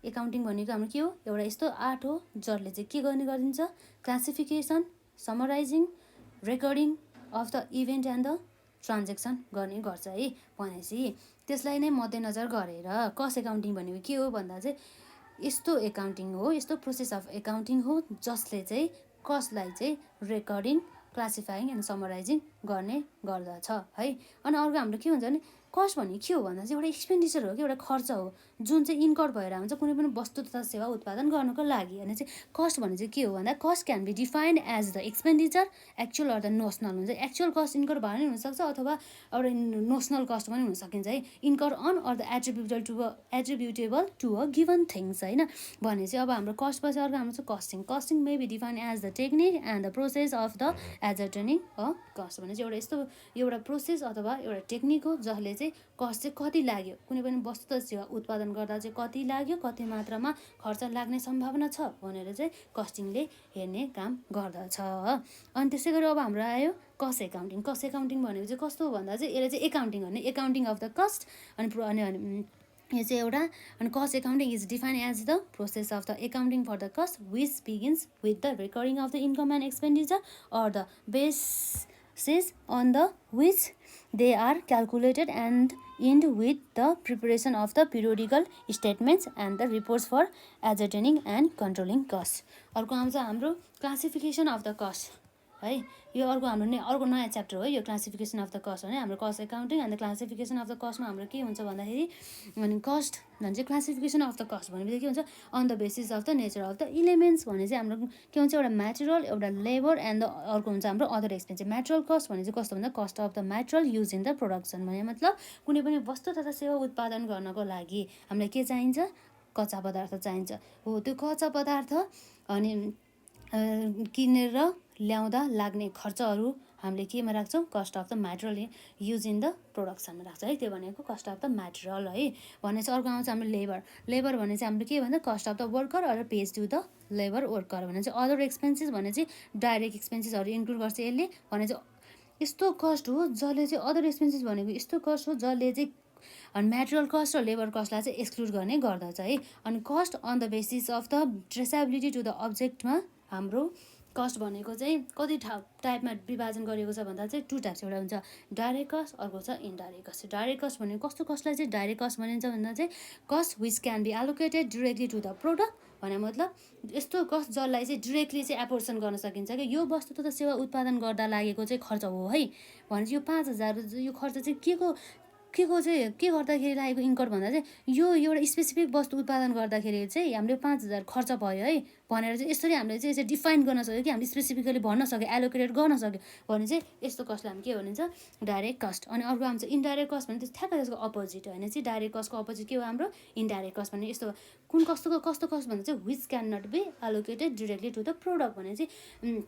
S1: एकाउन्टिङ भनेको हाम्रो के हो एउटा यस्तो आर्ट हो जसले चाहिँ के गर्ने गरिदिन्छ classification, summarising, recording of the event and the transaction गर्ने गर्छ है। भनेपछि त्यसलाई नै मध्यनजर गरेर कस्ट एकाउन्टिङ भनेको के हो भन्दा चाहिँ यस्तो एकाउन्टिङ हो, यस्तो प्रोसेस अफ एकाउन्टिङ हो जसले चाहिँ कस्टलाई चाहिँ रेकर्डिङ, क्लासिफाइङ एन्ड समराइजिङ गर्ने गर्दछ है। अनि अर्को हाम्रो के हुन्छ भने कस्ट भनेको के हो भन्दा चाहिँ एउटा एक्सपेन्डिचर हो कि एउटा खर्च हो जुन चाहिँ इन्कर भएर हुन्छ कुनै पनि वस्तु तथा सेवा उत्पादन गर्नको लागि। अनि चाहिँ कस्ट भने चाहिँ के हो भन्दा cost can be defined as the expenditure actual or the notional हुन्छ। एक्चुअल कस्ट इन्कर भएर नै हुनसक्छ अथवा एउटा नोसनल कस्ट पनि हुन सकिन्छ है, incur on or the attributable to a given things होइन। भने चाहिँ अब हाम्रो कस्ट पछि अर्को हाम्रो चाहिँ costing may be defined as the technique and the process of the ascertaining a cost भने चाहिँ एउटा यस्तो एउटा प्रोसेस अथवा एउटा टेक्निक हो जसले चाहिँ कस्ट चाहिँ कति लाग्यो कुनै पनि वस्तु तथा सेवा उत्पादन गर्दा चाहिँ कति लाग्यो, कति मात्रामा खर्च लाग्ने सम्भावना छ भनेर चाहिँ कस्टिङले हेर्ने काम गर्दछ। अनि त्यसै गरी अब हाम्रो आयो कस्ट एकाउन्टिङ। कस्ट एकाउन्टिङ भनेको चाहिँ कस्तो हो भन्दा चाहिँ यसले चाहिँ एकाउन्टिङ गर्ने एकाउन्टिङ अफ द कस्ट अनि यो चाहिँ एउटा अनि cost accounting is define as the process of the accounting for the cost which begins with the recording of the income and expenditure or the base basis on the which they are calculated and end with the preparation of the periodical statements and the reports for ascertaining and controlling costs. अर्को आउँछ हाम्रो classification of the cost है। यो अर्को हाम्रो अर्को नयाँ chapter हो यो क्लासिफिकेसन अफ द कस्ट भने हाम्रो cost accounting and the classification of the कस्टमा हाम्रो के हुन्छ भन्दाखेरि अनि कस्ट भने चाहिँ क्लासिफिकेसन अफ द कस्ट भनेपछि के हुन्छ on the basis of the nature of the elements भने चाहिँ हाम्रो के हुन्छ एउटा म्याटेरियल एउटा लेबर एन्ड द अर्को हुन्छ हाम्रो अदर एक्सपेन्सिभ। म्याटेरियल कस्ट भने चाहिँ कस्तो भन्दा cost of the material use in the production भने मतलब कुनै पनि वस्तु तथा सेवा उत्पादन गर्नको लागि हामीलाई के चाहिन्छ कच्चा पदार्थ चाहिन्छ हो। त्यो कच्चा पदार्थ अनि किनेर ल्याउँदा लाग्ने खर्चहरू हामीले केमा राख्छौँ cost of the material use in the प्रोडक्सनमा राख्छ है। त्यो भनेको कस्ट अफ द म्याटेरियल है। भनेपछि अर्को आउँछ हाम्रो लेबर। लेबर भने चाहिँ हाम्रो के भन्दा cost of the worker or pays to the labour worker भने चाहिँ अदर एक्सपेन्सेस भने चाहिँ डाइरेक्ट एक्सपेन्सेसहरू इन्क्लुड गर्छ यसले भने चाहिँ यस्तो कस्ट हो जसले चाहिँ अदर एक्सपेन्सेस भनेको यस्तो कस्ट हो जसले चाहिँ अनि म्याटेरियल कस्ट र लेबर कस्टलाई चाहिँ एक्सक्लुड गर्ने गर्दछ है। अनि cost on the basis of the traceability to the अब्जेक्टमा हाम्रो कस्ट भनेको चाहिँ कति टाइपमा विभाजन गरिएको छ भन्दा चाहिँ 2 टाइप्स एउटा हुन्छ डाइरेक्ट कस्ट अर्को छ इन्डाइरेक्ट कस्ट। डाइरेक्ट कस्ट भनेको कस्तो कस्टलाई चाहिँ डाइरेक्ट कस्ट भनिन्छ भन्दा चाहिँ cost which can be allocated directly to the product भने मतलब यस्तो कस्ट जसलाई चाहिँ डिरेक्टली चाहिँ एपोर्सन गर्न सकिन्छ कि यो वस्तु तथा सेवा उत्पादन गर्दा लागेको चाहिँ खर्च हो है। भनेपछि यो 5000 यो खर्च चाहिँ के चाहिँ के गर्दाखेरि लागेको इन्कट भन्दा चाहिँ यो एउटा स्पेसिफिक वस्तु उत्पादन गर्दाखेरि चाहिँ हामीले 5000 खर्च भयो है भनेर चाहिँ यसरी हामीले चाहिँ डिफाइन गर्न सक्यो कि हामीले स्पेसिफिकली भन्न सक्यो एलोकेटेड गर्न सक्यो भने चाहिँ यस्तो कस्टलाई हामी के भनिन्छ डाइरेक्ट कस्ट। अनि अर्को आउँछ इन्डाइरेक्ट कस्ट भने ठ्याक्क त्यसको अपोजिट होइन चाहिँ डाइरेक्ट कस्टको अपोजिट के हो हाम्रो इन्डाइरेक्ट कस्ट भने यस्तो कुन कस्तो कस्ट भन्दा चाहिँ which can not be allocated directly to the product भने चाहिँ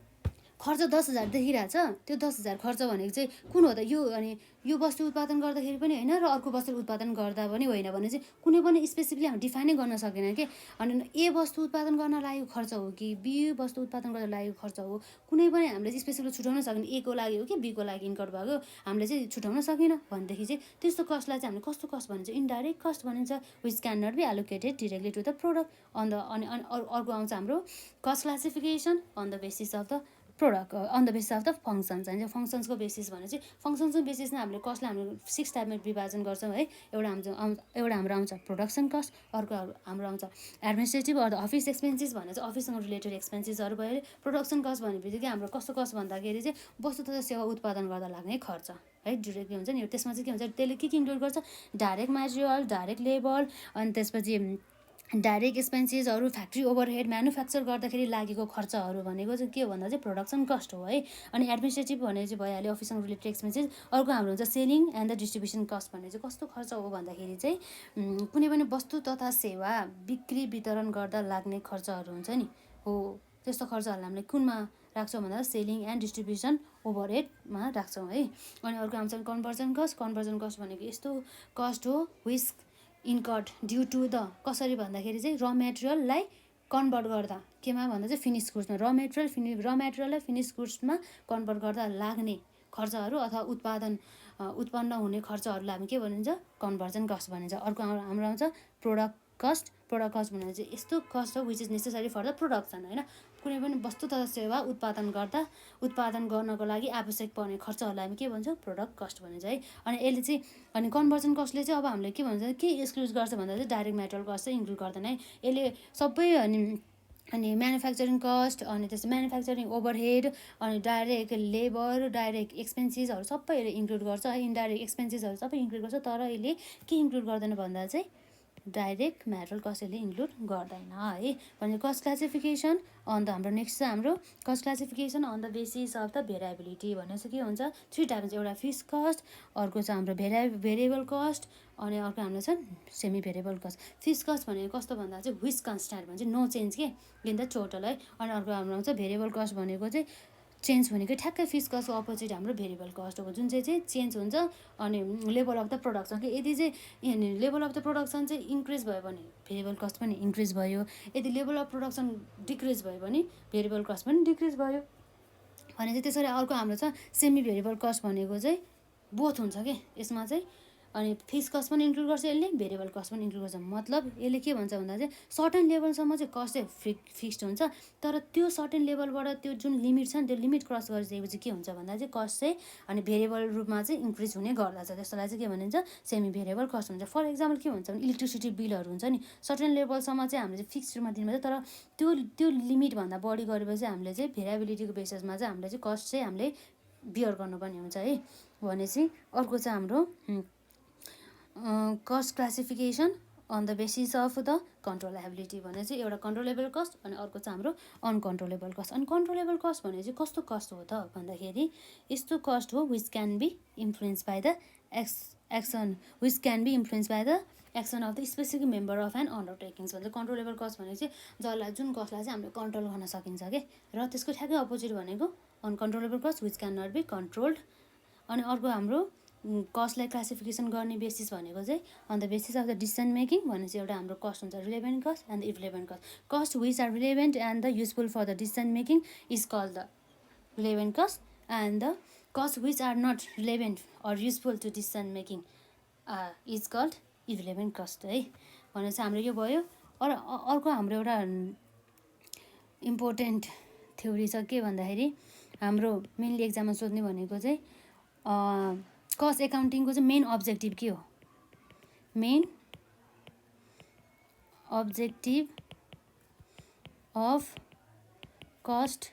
S1: खर्च 10,000 देखिरहेछ त्यो 10,000 खर्च भनेको चाहिँ कुन हो त यो अनि यो वस्तु उत्पादन गर्दाखेरि पनि होइन र अर्को वस्तु उत्पादन गर्दा पनि होइन भने चाहिँ कुनै पनि स्पेसिफिकली हामी डिफाइनै गर्न सकेन कि। अनि ए वस्तु उत्पादन गर्न लागेको खर्च हो कि बी वस्तु उत्पादन गर्न लागेको खर्च हो कुनै पनि हामीले चाहिँ स्पेसिफिकली छुटाउन सकेन ए को लागि हो कि बी को लागि इन्कट भएको हामीले चाहिँ छुटाउन सकेन भनेदेखि चाहिँ त्यस्तो कस्टलाई चाहिँ हामीले कस्तो कस्ट भनिन्छ इन्डाइरेक्ट कस्ट भनिन्छ which can not be allocated directly to the product on the अनि अर्को आउँछ हाम्रो cost classification on the basis of the product on the basis of the functions होइन फङ्सन्सको बेसिस भने चाहिँ फङ्सन्सको बेसिसमा हामीले कस्टलाई हामीले 6 टाइपमा विभाजन गर्छौँ है। एउटा हाम्रो आउँछ प्रोडक्सन कस्ट अर्को हाम्रो आउँछ एडमिनिस्ट्रेटिभ अर अफिस एक्सपेन्सेस भने चाहिँ अफिससँग रिलेटेड एक्सपेन्सेसहरू भयो। प्रोडक्सन कस्ट भनेपछि हाम्रो कस्तो कस्ट भन्दाखेरि चाहिँ वस्तु तथा सेवा उत्पादन गर्दा लाग्ने खर्च है डिरेक्टली हुन्छ नि त्यसमा चाहिँ के हुन्छ त्यसले के इन्क्लुड गर्छ डाइरेक्ट मेटेरियल डाइरेक्ट लेबर अनि त्यसपछि डाइरेक्ट एक्सपेन्सेसहरू फ्याक्ट्री ओभरहेड म्यानुफ्याक्चर गर्दाखेरि लागेको खर्चहरू भनेको चाहिँ के हो भन्दा चाहिँ प्रोडक्सन कस्ट हो है। अनि एडमिनिस्ट्रेटिभ भने चाहिँ भइहाल्यो अफिससँग रिलेटेड एक्सपेन्सेस। अर्को हाम्रो हुन्छ selling and the distribution cost भन्ने चाहिँ कस्तो खर्च हो भन्दाखेरि चाहिँ कुनै पनि वस्तु तथा सेवा बिक्री वितरण गर्दा लाग्ने खर्चहरू हुन्छ नि हो त्यस्तो खर्चहरूलाई हामीले कुनमा राख्छौँ भन्दा सेलिङ एन्ड डिस्ट्रिब्युसन ओभरहेडमा राख्छौँ है। अनि अर्को आउँछ कन्भर्जन कस्ट भनेको यस्तो कस्ट हो विच इन्कट ड्यु टु द कसरी भन्दाखेरि चाहिँ र मेटेरियललाई कन्भर्ट गर्दा केमा भन्दा चाहिँ फिनिस गुड्समा र मेटेरियललाई फिनिस गुड्समा कन्भर्ट गर्दा लाग्ने खर्चहरू अथवा उत्पन्न हुने खर्चहरूलाई हामी के भनिन्छ कन्भर्जन कस्ट भनिन्छ। अर्को हाम्रो आउँछ प्रोडक्ट कस्ट भनेर चाहिँ यस्तो कस्ट हो which is necessary for the production होइन कुनै पनि वस्तु तथा सेवा उत्पादन गर्नको लागि आवश्यक पर्ने खर्चहरूलाई हामी के भन्छौँ प्रोडक्ट कस्ट भनिन्छ है। अनि यसले चाहिँ अनि कन्भर्जन कस्टले चाहिँ अब हामीले के भन्छ के एक्सक्लुड गर्छ भन्दा चाहिँ डाइरेक्ट मेटेरियल कस्ट चाहिँ इन्क्लुड गर्दैन है। यसले सबै अनि म्यानुफ्याक्चरिङ कस्ट अनि त्यसपछि म्यानुफ्याक्चरिङ ओभरहेड अनि डाइरेक्ट लेबर डाइरेक्ट एक्सपेन्सेसहरू सबै यसले इन्क्लुड गर्छ है। इन्डाइरेक्ट एक्सपेन्सेसहरू सबै इन्क्लुड गर्छ तर यसले के इन्क्लुड गर्दैन भन्दा चाहिँ डाइरेक्ट मेटेरियल कस्ट यसले इन्क्लुड गर्दैन है। भने कस्ट क्लासिफिकेसन अन द हाम्रो नेक्स्ट चाहिँ हाम्रो cost classification on the basis of the variability भन्ने चाहिँ के हुन्छ 3 टाइप हुन्छ एउटा फिक्स कस्ट अर्को चाहिँ हाम्रो भेरिएबल कस्ट अनि अर्को हाम्रो छ semi variable cost. Fix cost भनेको कस्तो भन्दा चाहिँ विच कन्सट्यान्ट भन्छ नो चेन्ज के इन द टोटल है। अनि अर्को हाम्रो आउँछ भेरिएबल कस्ट भनेको चाहिँ चेन्ज भनेको ठ्याक्कै फिक्स कस्टको अपोजिट हाम्रो भेरिएबल कस्ट हो जुन चाहिँ चेन्ज हुन्छ अनि लेभल अफ द प्रोडक्सन कि यदि चाहिँ लेभल अफ द प्रोडक्सन चाहिँ इन्क्रिज भयो भने भेरिएबल कस्ट पनि इन्क्रिज भयो यदि लेभल अफ प्रोडक्सन डिक्रिज भयो भने भेरिएबल कस्ट पनि डिक्रिज भयो भने चाहिँ त्यसरी अर्को हाम्रो छ सेमी भेरिएबल कस्ट भनेको चाहिँ बोथ हुन्छ कि यसमा चाहिँ अनि फिक्स कस्ट पनि इन्क्लुड गर्छ यसले, भेरिएबल कस्ट पनि इन्क्लुड गर्छ। मतलब यसले के भन्छ भन्दा चाहिँ सर्टेन लेभलसम्म चाहिँ कस्ट चाहिँ फिक्स्ड हुन्छ, तर त्यो सर्टेन लेभलबाट त्यो जुन लिमिट छ नि त्यो लिमिट क्रस गरिसकेपछि के हुन्छ भन्दा चाहिँ कस्ट चाहिँ अनि भेरिएबल रूपमा चाहिँ इन्क्रिज हुने गर्दछ। त्यसलाई चाहिँ के भनिन्छ, सेमी भेरिएबल कस्ट हुन्छ। फर इक्जाम्पल के हुन्छ भने इलेक्ट्रिसिटी बिलहरू हुन्छ नि, सर्टेन लेभलसम्म चाहिँ हामीले चाहिँ फिक्स रूपमा दिनुपर्छ, तर त्यो लिमिटभन्दा बढी गरेपछि हामीले चाहिँ भेरिएबिलिटीको बेसिसमा चाहिँ हामीले चाहिँ कस्ट चाहिँ हामीले बियर गर्नुपर्ने हुन्छ है। भनेपछि अर्को चाहिँ हाम्रो cost classification on the basis of the controllability भने चाहिँ एउटा कन्ट्रोलेबल कस्ट अनि अर्को चाहिँ हाम्रो अनकन्ट्रोलेबल कस्ट। अनकन्ट्रोलेबल कस्ट भने चाहिँ कस्तो कस्ट हो त भन्दाखेरि यस्तो कस्ट हो which can be influence by the action which can be influence by the action of the specific member of an undertakings भन्छ। कन्ट्रोलेबल कस्ट भने चाहिँ जसलाई जुन कस्टलाई चाहिँ हामीले कन्ट्रोल गर्न सकिन्छ कि, र त्यसको ठ्याक्कै अपोजिट भनेको uncontrollable cost which can not be controlled. अनि अर्को हाम्रो कस्टलाई क्लासिफिकेसन गर्ने बेसिस भनेको चाहिँ on the basis of the decision making भने चाहिँ एउटा हाम्रो कस्ट हुन्छ relevant cost and irrelevant cost. Cost which are relevant and the useful for the decision making is called the relevant cost and the cost which are not relevant or useful to decision making is called irrelevant cost है। भने चाहिँ हाम्रो यो भयो। अर्को हाम्रो एउटा important theory छ के भन्दाखेरि हाम्रो मेनली एक्जाममा सोध्ने भनेको चाहिँ कस्ट एकाउन्टिङको चाहिँ मेन अब्जेक्टिभ के हो, main objective of cost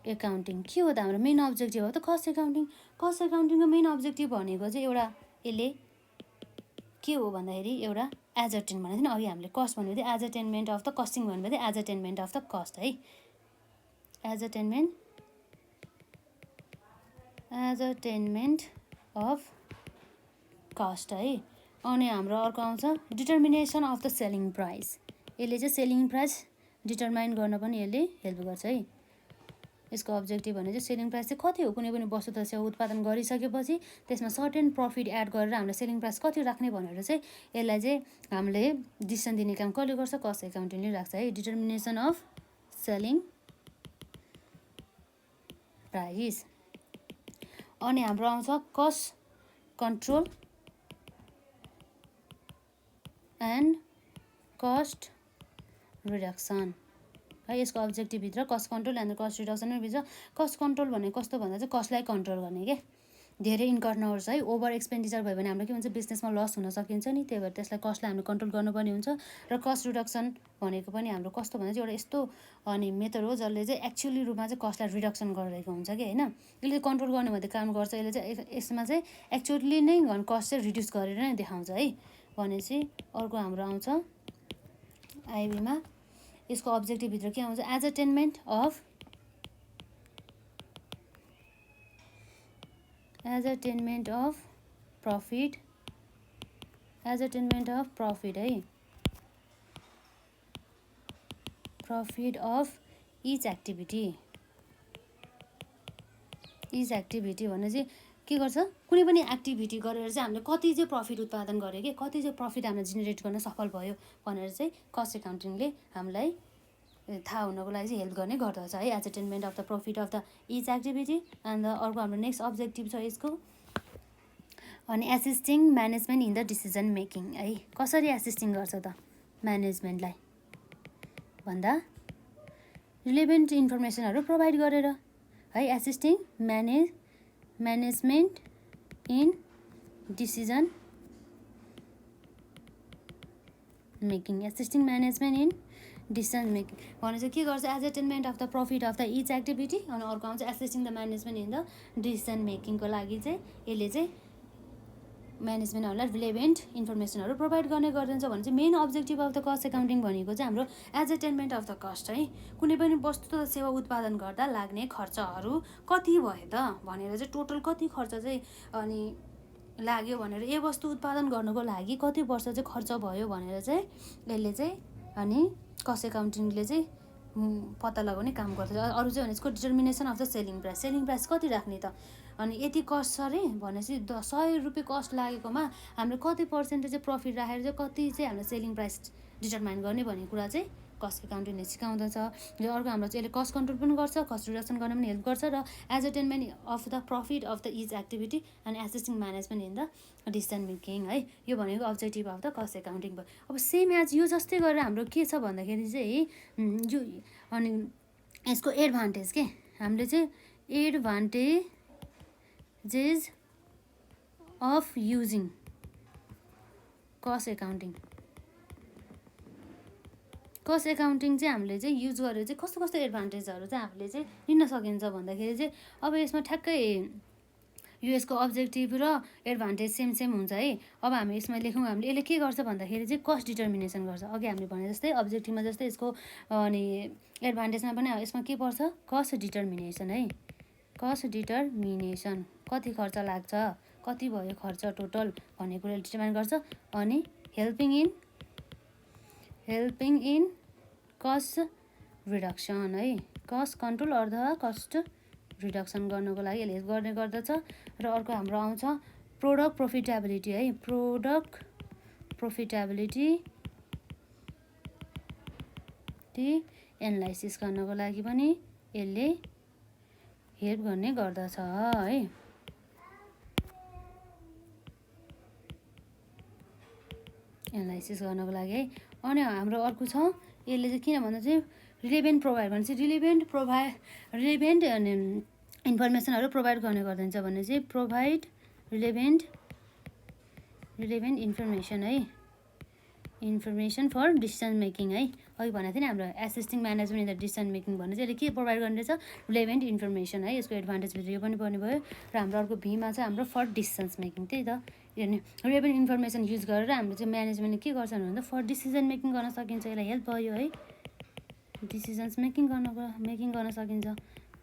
S1: accounting के हो त हाम्रो मेन अब्जेक्टिभ हो त कस्ट एकाउन्टिङ। कस्ट एकाउन्टिङको मेन अब्जेक्टिभ भनेको चाहिँ एउटा यसले के हो भन्दाखेरि एउटा एजर्टेन भनेको थियो नि अघि हामीले कस्ट भनेको थियो एजर्टेनमेन्ट अफ द कस्टिङ भनेको थियो एजर्टेनमेन्ट अफ द कस्ट है, एजर्टेनमेन्ट अफ कस्ट है। अनि हाम्रो अर्को आउँछ determination of the selling price. यसले चाहिँ सेलिङ प्राइस डिटर्माइन गर्न पनि यसले हेल्प गर्छ है। यसको अब्जेक्टिभ भने चाहिँ सेलिङ प्राइस चाहिँ कति हो, कुनै पनि वस्तु त सेवा उत्पादन गरिसकेपछि त्यसमा सर्टेन प्रफिट एड गरेर हामीले सेलिङ प्राइस कति राख्ने भनेर चाहिँ यसलाई चाहिँ हामीले डिसिसन दिने काम कसले गर्छ, कस्ट एकाउन्टिङले राख्छ है। Determination of selling price. अनि हाम्रो आउँछ cost control and cost reduction है। यसको अब्जेक्टिभभित्र cost control and cost reduction भित्र कस्ट कन्ट्रोल भनेको कस्तो भन्दा चाहिँ कस्टलाई कन्ट्रोल गर्ने के, धेरै इन्कम नहोस् है। ओभर एक्सपेन्डिचर भयो भने हाम्रो के हुन्छ बिजनेसमा लस हुन सकिन्छ नि, त्यही भएर त्यसलाई कस्टलाई हामीले कन्ट्रोल गर्नुपर्ने हुन्छ। र कस्ट रिडक्सन भनेको पनि हाम्रो कस्तो भन्दा चाहिँ एउटा यस्तो अनि मेथड हो जसले चाहिँ एक्चुअली रूपमा चाहिँ कस्टलाई रिडक्सन गरिरहेको हुन्छ कि होइन। यसले कन्ट्रोल गर्ने भन्ने काम गर्छ, यसले चाहिँ यसमा चाहिँ एक्चुअली नै कस्ट चाहिँ रिड्युस गरेर नै देखाउँछ है। भनेपछि अर्को हाम्रो आउँछ आइबीमा यसको अब्जेक्टिभभित्र के आउँछ एजर्टेनमेन्ट अफ प्रफिट, एजर्टेनमेन्ट अफ प्रफिट है, प्रफिट अफ इच एक्टिभिटी भने चाहिँ के गर्छ कुनै पनि एक्टिभिटी गरेर चाहिँ हामीले कति चाहिँ प्रफिट उत्पादन गऱ्यो कि कति चाहिँ प्रफिट हामीले जेनेरेट गर्न सफल भयो भनेर चाहिँ कस्ट एकाउन्टिङले हामीलाई थाहा हुनको लागि चाहिँ हेल्प गर्ने गर्दछ है। Ascertainment of the profit of the each activity and अर्को हाम्रो नेक्स्ट अब्जेक्टिभ छ यसको अनि assisting management in the decision making है। कसरी एसिस्टिङ गर्छ त म्यानेजमेन्टलाई भन्दा रिलेभेन्ट इन्फर्मेसनहरू प्रोभाइड गरेर है। Assisting management in decision making, assisting management in decision making भने चाहिँ के गर्छ ascertainment of the profit of the each activity अनि अर्को आउँछ assisting the management in the decision मेकिङको लागि चाहिँ यसले चाहिँ म्यानेजमेन्टहरूलाई रिलेभेन्ट इन्फर्मेसनहरू प्रोभाइड गर्ने गरिदिन्छ भने चाहिँ main objective of the cost accounting भनेको चाहिँ हाम्रो एजर्टेनमेन्ट अफ द कस्ट है। कुनै पनि वस्तु तथा सेवा उत्पादन गर्दा लाग्ने खर्चहरू कति भयो त भनेर चाहिँ टोटल कति खर्च चाहिँ अनि लाग्यो भनेर यो वस्तु उत्पादन गर्नुको लागि कति वर्ष चाहिँ खर्च भयो भनेर चाहिँ यसले चाहिँ अनि कस्ट एकाउन्टिङले चाहिँ पत्ता लगाउने काम गर्छ। अरू चाहिँ भने यसको determination of the selling price कति राख्ने त अनि यति कस्ट छ अरे भनेपछि 100 रुपियाँ कस्ट लागेकोमा हामीले कति पर्सेन्टेज चाहिँ प्रफिट राखेर चाहिँ कति चाहिँ हामीले सेलिङ प्राइस डिटर्माइन गर्ने भन्ने कुरा चाहिँ कस्ट एकाउन्टिङले सिकाउँदछ। र अर्को हाम्रो चाहिँ यसले कस्ट कन्ट्रोल पनि गर्छ, कस्ट रिडक्सन गर्न पनि हेल्प गर्छ र ascertainment of the profit of the each activity and assisting management in the decision making है। यो भनेको objective of the cost accounting भयो। अब सेम एज यो जस्तै गरेर हाम्रो के छ भन्दाखेरि चाहिँ यो अनि यसको एडभान्टेज के हामीले चाहिँ advantages of using cost accounting चाहिँ हामीले चाहिँ युज गरेर चाहिँ कस्तो कस्तो एडभान्टेजहरू चाहिँ हामीले चाहिँ लिन सकिन्छ भन्दाखेरि चाहिँ अब यसमा ठ्याक्कै यो यसको अब्जेक्टिभ र एडभान्टेज सेम हुन्छ है। अब हामी यसमा लेखौँ हामीले यसले के गर्छ भन्दाखेरि चाहिँ कस्ट डिटर्मिनेसन गर्छ। अघि हामीले भने जस्तै अब्जेक्टिभमा जस्तै यसको अनि एडभान्टेजमा पनि यसमा के पर्छ कस्ट डिटर्मिनेसन है। कस्ट डिटर्मिनेसन कति खर्च लाग्छ, कति भयो खर्च टोटल भन्ने कुरा डिटर्माइन गर्छ। अनि हेल्पिङ इन कस्ट रिडक्सन है, कस्ट कन्ट्रोल अथवा कस्ट रिडक्सन गर्नको लागि यसले हेल्प गर्ने गर्दछ। र अर्को हाम्रो आउँछ प्रोडक्ट प्रफिटेबिलिटी है। प्रोडक्ट प्रफिटेबिलिटी एनालाइसिस गर्नको लागि पनि यसले हेल्प गर्ने गर्दछ है। एनालाइसिस गर्नको लागि है। अनि हाम्रो अर्को छ यसले चाहिँ किन भन्दा चाहिँ रिलेभेन्ट प्रोभाइड भने चाहिँ रिलेभेन्ट इन्फर्मेसनहरू प्रोभाइड गर्ने गर्दछ भने चाहिँ प्रोभाइड रिलेभेन्ट इन्फर्मेसन है, इन्फर्मेसन फर डिसिजन मेकिङ है। अघि भनेको थियो नि हाम्रो एसिस्टिङ management in the decision making भने चाहिँ यसले के प्रोभाइड गर्ने रहेछ रिलेभेन्ट इन्फर्मेसन है। यसको एडभान्टेजभित्र यो पनि पर्ने भयो। र हाम्रो अर्को भीमा चाहिँ हाम्रो फर डिसिजन्स मेकिङ त्यही त रिलेभेन्ट इन्फर्मेसन युज गरेर हाम्रो चाहिँ म्यानेजमेन्टले के गर्छन् भन्दा फर डिसिजन मेकिङ गर्न सकिन्छ। यसलाई हेल्प भयो है, डिसिजन्स मेकिङ गर्न सकिन्छ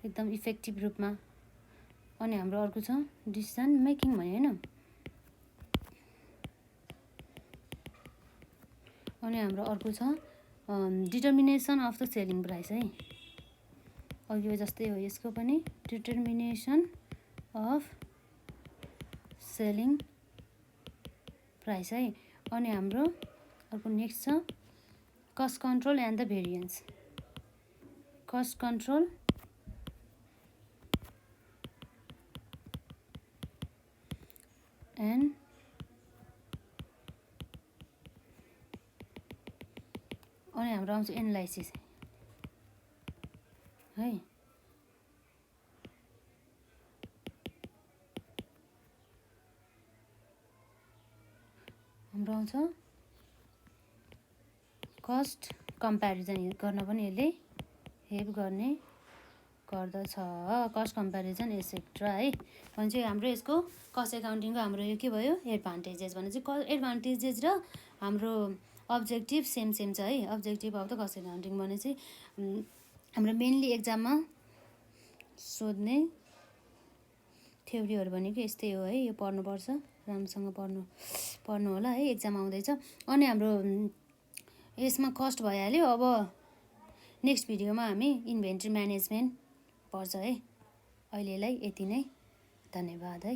S1: एकदम इफेक्टिभ रूपमा। अनि हाम्रो अर्को छ डिसिजन मेकिङ भन्यो होइन। अनि हाम्रो अर्को छ determination of the selling price है। अघि जस्तै हो यसको पनि डिटर्मिनेसन अफ सेलिङ प्राइस है। अनि हाम्रो अर्को नेक्स्ट छ cost control and the variance. Cost control and अनि हाम्रो आउँछ एनालाइसिस है। हाम्रो आउँछ कस्ट कम्प्यारिजन गर्न पनि यसले हेल्प गर्ने गर्दछ, कस्ट कम्प्यारिजन एसेट्रा है। भने चाहिँ हाम्रो यसको कस्ट एकाउन्टिङको हाम्रो यो के भयो एडभान्टेजेस भने चाहिँ एडभान्टेजेस र हाम्रो अब्जेक्टिभ सेम छ है। Objective of the cost accounting भने चाहिँ हाम्रो मेनली एक्जाममा सोध्ने थ्योरीहरू भनेको यस्तै हो है। यो पढ्नुपर्छ, राम्रोसँग पढ्नु होला है, एक्जाम आउँदैछ। अनि हाम्रो यसमा कस्ट भइहाल्यो। अब नेक्स्ट भिडियोमा हामी इन्भेन्ट्री म्यानेजमेन्ट पर्छ है। अहिलेलाई यति नै, धन्यवाद है।